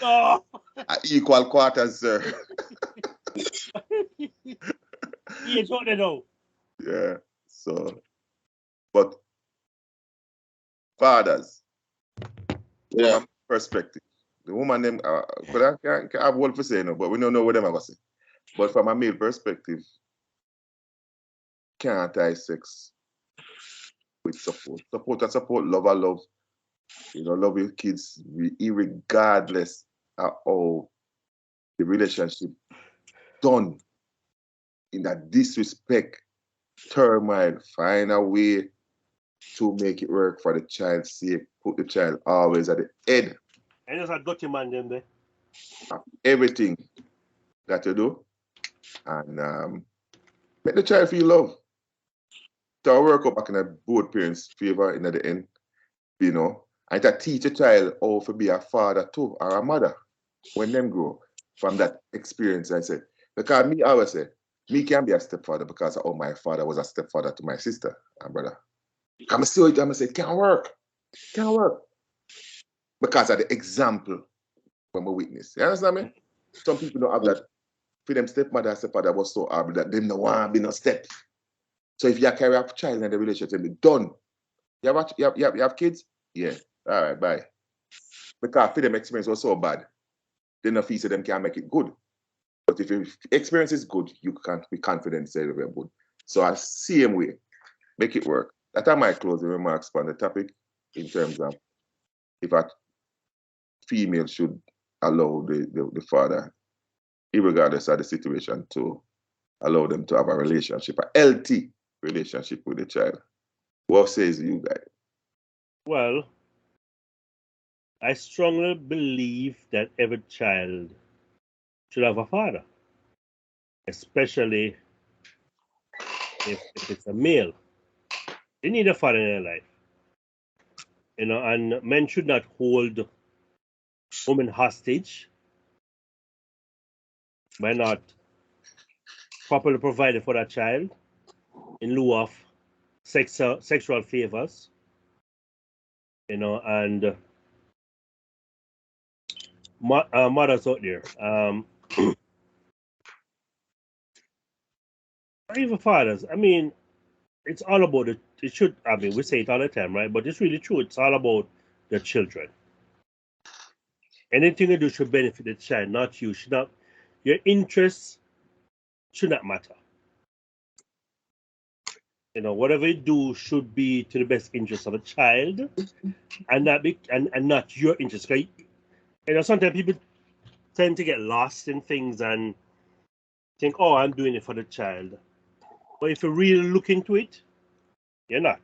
Oh. Equal quarters, sir. Yes, what they know. Yeah. So, but fathers, Yeah. from my perspective, the woman them, but I can't have word for say no, but we don't know what them are gonna say. But from a male perspective, can't tie sex with support. Support and support, love. You know, love your kids regardless of how the relationship done in that disrespect, turmoil, find a way to make it work for the child's sake. Put the child always at the head And there's a dirty man them there. of everything that you do. And make the child feel love. So I work up back in a both parents' favor in the end, you know. And to teach a child how to be a father too, or a mother, when them grow from that experience, I said. Because me, I always say, me can be a stepfather because my father was a stepfather to my sister and brother. I'm still, I'm say, it can't work. Can't work. Because of the example when we witness. You understand me? Some people don't have that. For them stepmother and stepfather was so hard that they don't want to be no step. So if you carry a child in the relationship, be done. You have kids? Yeah. All right, bye. Because for them experience was so bad, they don't feel so them can make it good. But if your experience is good, you can't be confident say they're good. So I same way, make it work. That are my closing remarks on the topic in terms of if a female should allow the father, regardless of the situation, to allow them to have a relationship, a healthy relationship with the child. What says you guys? Well, I strongly believe that every child should have a father, especially if it's a male. They need a father in their life. You know, and men should not hold women hostage by not properly providing for that child in lieu of sexual favors. You know, and mothers out there, or even fathers. I mean, it's all about it. It should. I mean, we say it all the time, right? But it's really true. It's all about the children. Anything you do should benefit the child, not you. Should not. Your interests should not matter. You know, whatever you do should be to the best interest of a child, and not your interest. Right? You know, sometimes people tend to get lost in things and think, "Oh, I'm doing it for the child." But if you really look into it, you're not.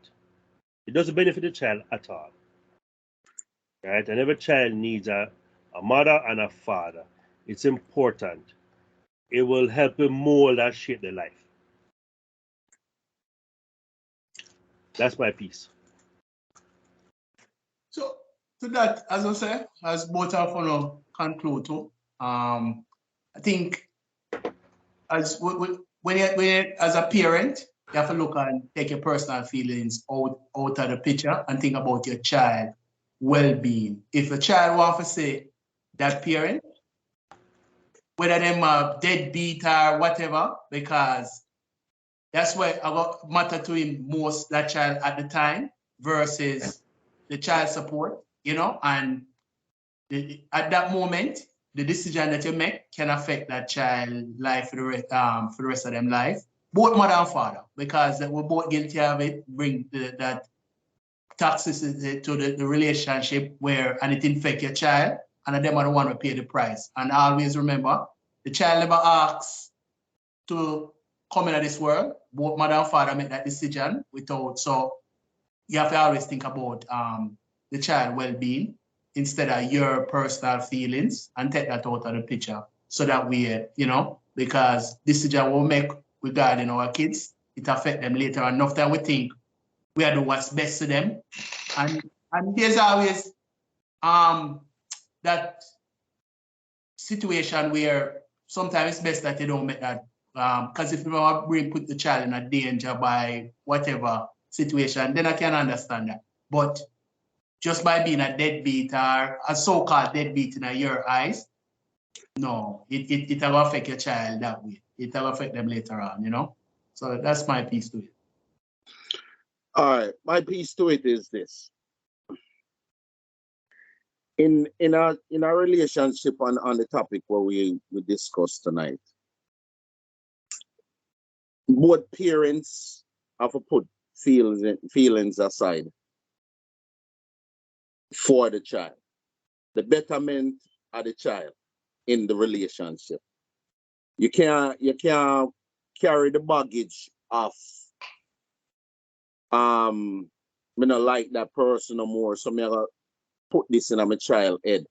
It doesn't benefit the child at all. right? And every child needs a mother and a father. It's important. It will help them mold and shape their life. That's my piece. So to that, as I say, as both of you conclude to, I think as when you as a parent, you have to look and take your personal feelings out of the picture and think about your child well-being. If a child wants to say that parent, whether them are deadbeat or whatever, because that's what matter to him most, that child at the time versus the child support, you know, and at that moment, the decision that you make can affect that child life for the rest of them life. Both mother and father, because we're both guilty of it, bring that toxicity to the relationship where, and it infect your child, and them are the one to pay the price. And always remember, the child never asks to come into this world. Both mother and father make that decision without, so you have to always think about the child well-being instead of your personal feelings and take that out of the picture. So that we, you know, because decision we'll make regarding our kids, it affect them later on. Enough time we think we are doing what's best to them. And there's always that situation where sometimes it's best that you don't make that, because if you want to put the child in a danger by whatever situation, then I can understand that. But just by being a deadbeat or a so-called deadbeat in your eyes, no, it will affect your child that way. It will affect them later on, you know? So that's my piece to it. All right, my piece to it is this. In our relationship on the topic where we discussed tonight, both parents have to put feelings aside for the child, the betterment of the child in the relationship. You can't carry the baggage of me not like that person no more, so me gotta put this in my child head.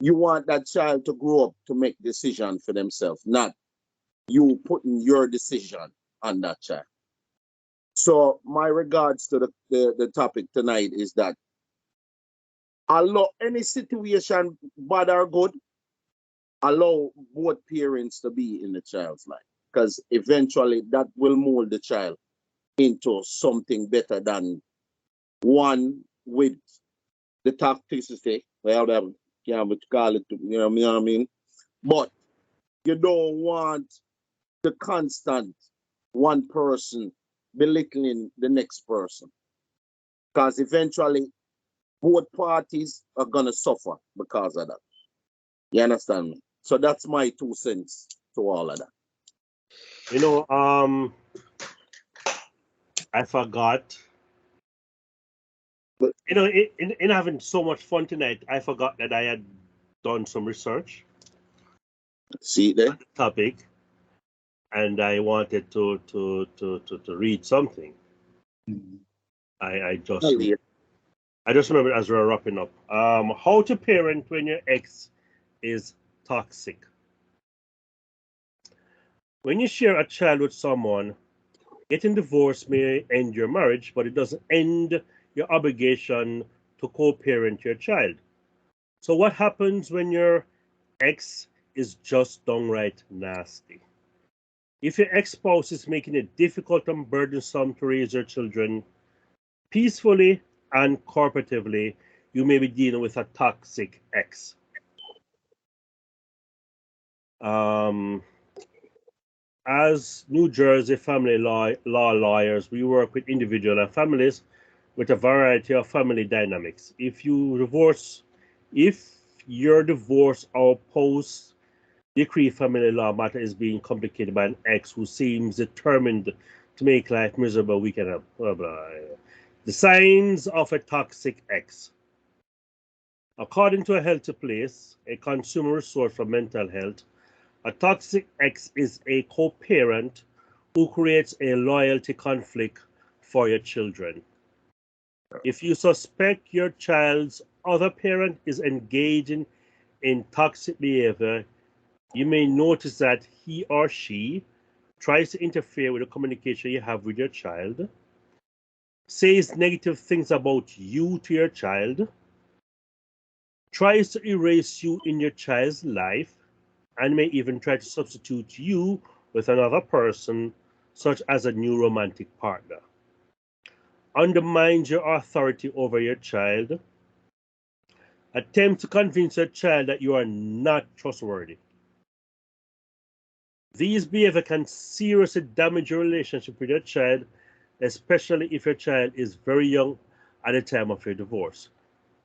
You want that child to grow up to make decision for themselves, not you putting your decision on that child. So my regards to the topic tonight is that allow any situation, bad or good, allow both parents to be in the child's life, because eventually that will mold the child into something better than one with the toxicity. Well, yeah, but call it, you know what I mean? But you don't want the constant one person belittling the next person, because eventually both parties are gonna suffer because of that. You understand me? So that's my 2 cents to all of that. You know, I forgot. But You know, in having so much fun tonight, I forgot that I had done some research see there? on the topic, and I wanted to read something. I just remember as we're wrapping up. How to parent when your ex is toxic. When you share a child with someone, getting divorced may end your marriage, but it doesn't end your obligation to co-parent your child. So what happens when your ex is just downright nasty? If your ex-spouse is making it difficult and burdensome to raise your children peacefully and cooperatively, you may be dealing with a toxic ex. As New Jersey family law lawyers, we work with individuals and families with a variety of family dynamics. If your divorce or post-decree family law matter is being complicated by an ex who seems determined to make life miserable, we can blah, blah. The signs of a toxic ex. According to A Healthy Place, a consumer resource for mental health, a toxic ex is a co-parent who creates a loyalty conflict for your children. If you suspect your child's other parent is engaging in toxic behavior, you may notice that he or she tries to interfere with the communication you have with your child, says negative things about you to your child, tries to erase you in your child's life, and may even try to substitute you with another person, such as a new romantic partner. Undermines your authority over your child. Attempt to convince your child that you are not trustworthy. These behaviors can seriously damage your relationship with your child, especially if your child is very young at the time of your divorce.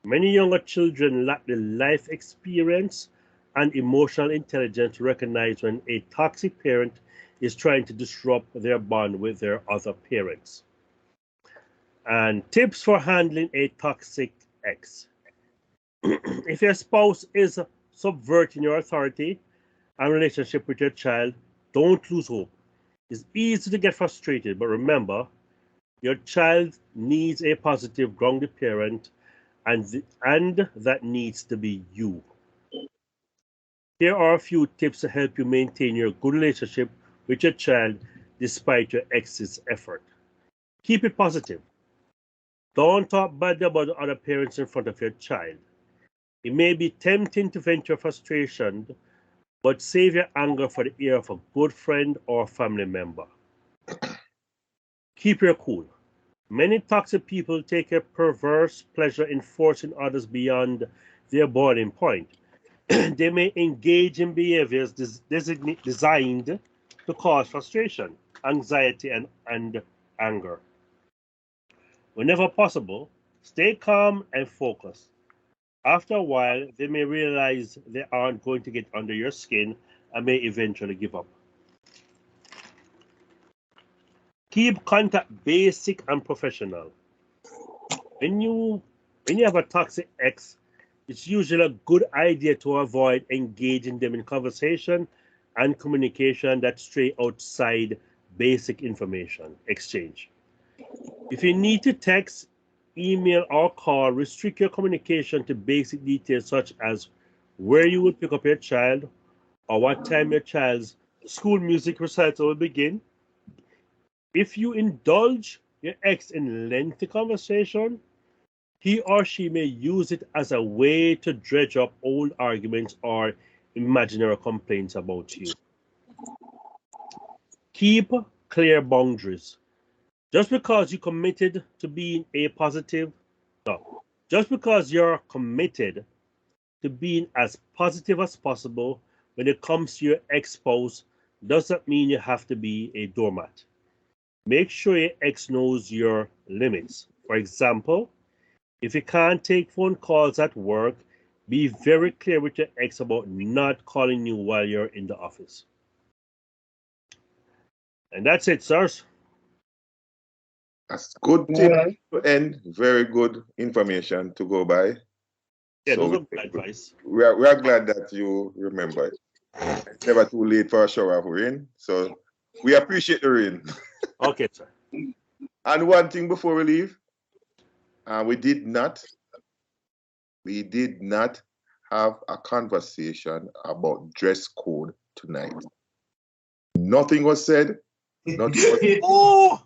Many younger children lack the life experience and emotional intelligence to recognize when a toxic parent is trying to disrupt their bond with their other parents. And tips for handling a toxic ex. If your spouse is subverting your authority and relationship with your child, don't lose hope. It's easy to get frustrated, but remember, your child needs a positive, grounded parent, and that needs to be you. Here are a few tips to help you maintain your good relationship with your child despite your ex's effort. Keep it positive. Don't talk badly about the other parents in front of your child. It may be tempting to vent your frustration, but save your anger for the ear of a good friend or family member. Keep your cool. Many toxic people take a perverse pleasure in forcing others beyond their boiling point. They may engage in behaviors designed to cause frustration, anxiety, and anger. Whenever possible, stay calm and focused. After a while, they may realize they aren't going to get under your skin and may eventually give up. Keep contact basic and professional. When you have a toxic ex, it's usually a good idea to avoid engaging them in conversation and communication that stray outside basic information exchange. If you need to text, email, or call, restrict your communication to basic details such as where you will pick up your child or what time your child's school music recital will begin. If you indulge your ex in lengthy conversation, he or she may use it as a way to dredge up old arguments or imaginary complaints about you. Keep clear boundaries. Just because you're committed to being just because you're committed to being as positive as possible when it comes to your ex-spouse doesn't mean you have to be a doormat. Make sure your ex knows your limits. For example, if you can't take phone calls at work, be very clear with your ex about not calling you while you're in the office. And that's it, sirs. That's good tip to end. Very good information to go by. Yeah, So those are good advice. we are glad that you remember it. It's never too late for a shower of rain. So we appreciate the rain. Okay, sir. And one thing before we leave, we did not have a conversation about dress code tonight. Nothing was said. Nothing was Oh!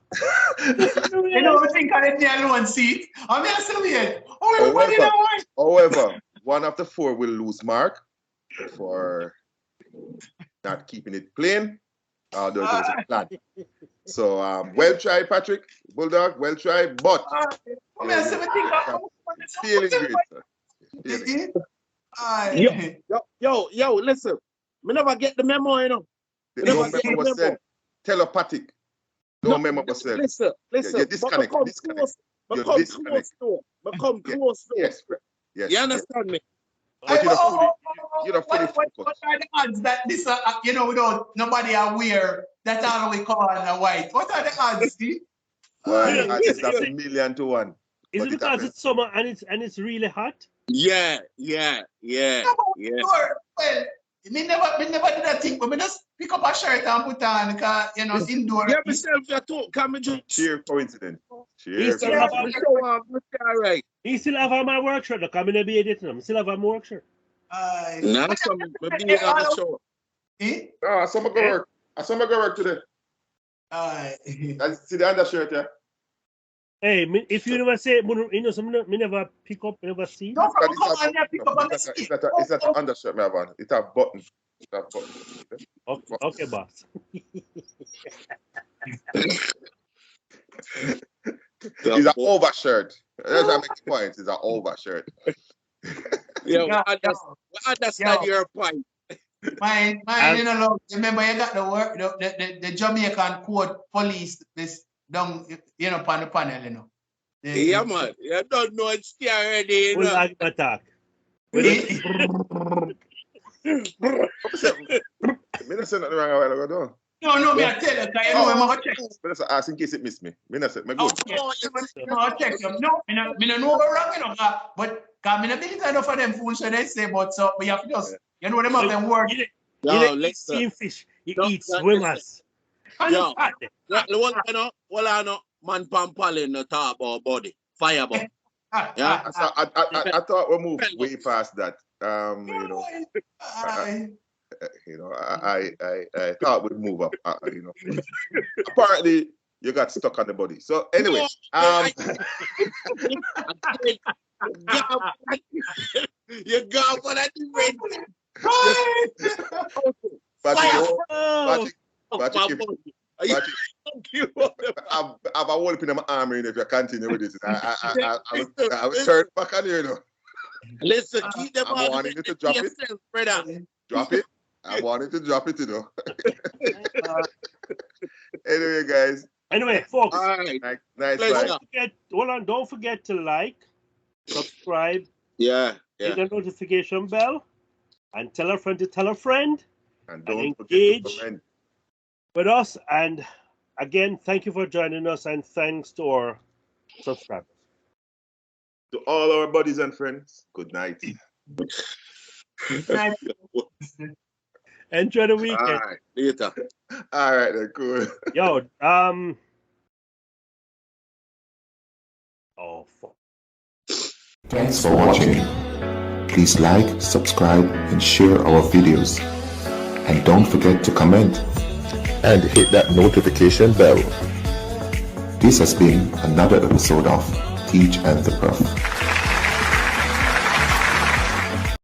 You know, I think I didn't alone seat. I'm here still here. Oh, everybody now. However, one of the four will lose mark for not keeping it plain. There was a plan. So, well tried, Patrick. Bulldog, well tried, but feeling great, sir. Yo, listen. Me never get the memo, you know. No memo was said. Telepathic. No memo was said. Listen. You're disconnect. Become close. Yes. You understand me? But you're not fully what are the odds that this, without nobody aware that all we call a white? What are the odds, Steve? Well, it's a 1,000,000 to 1. Is it because it's summer and it's really hot? Yeah. Sure. Well, me never did that thing, but me just pick up a shirt and put on, because, you know, indoor. Yeah, myself, you too. Can we just Sheer coincidence. He Sheer still Yeah. have coincidence. show off? All right. he still have on my work shirt. Look, I'm in a beard it. I still have on my work shirt. Nah, some maybe on the show. Eh? No, I saw me go work. I saw me go work today. I see the undershirt, yeah. Hey, if you never say, you know, some me never pick up, never see. No, But come on there, pick up on the it's stick. not an undershirt, me have on. It's a button. It's a button. Okay, boss. It's an overshirt. That's what I make the point. It's an overshirt. Yeah, Yeah, we understand yeah. your point. Mine, you know, remember you got the work, the Jamaican Code Police, this down, you know, on the panel, you know. Yeah, man. You don't know it's still already, you Full know. attack. Me not say nothing wrong a while ago, though. No, me I tell you, because you know, I'm going to check. But that's ask in case it missed me. Me not say, me good. Okay. No, I check them. No, me no know wrong, you know, but because me no believe enough of them fools so they say, but so we have to just, you know, them have them work. You Yo, don't eat listen. steam fish. You No, eat that- swimmers. Yo. Well, I know, man, Pampal in the top or body. Fireball. Yeah. I thought we moved way past that. You know, I thought we'd move up. You know, apparently you got stuck on the body. So anyway, You got what I did. I've a whole up in my arm if you continue with this. I will turn back on you, you know. Listen, keep them I'm wanting you to drop it. brother. Drop it. I wanted to drop it, you know. Anyway, guys. Anyway, folks, All right. Nice Pleasure. bye. don't forget to like, subscribe, Yeah. hit the notification bell, and tell a friend to tell a friend And don't forget engage. to comment. with us. And again, thank you for joining us, and thanks to our subscribers. To all our buddies and friends, good night. Enjoy the All weekend. right. Later. All right, then, cool. Yo, oh, fuck. Thanks for watching. Please like, subscribe, and share our videos. And don't forget to comment. And hit that notification bell. This has been another episode of Teach and the Prof.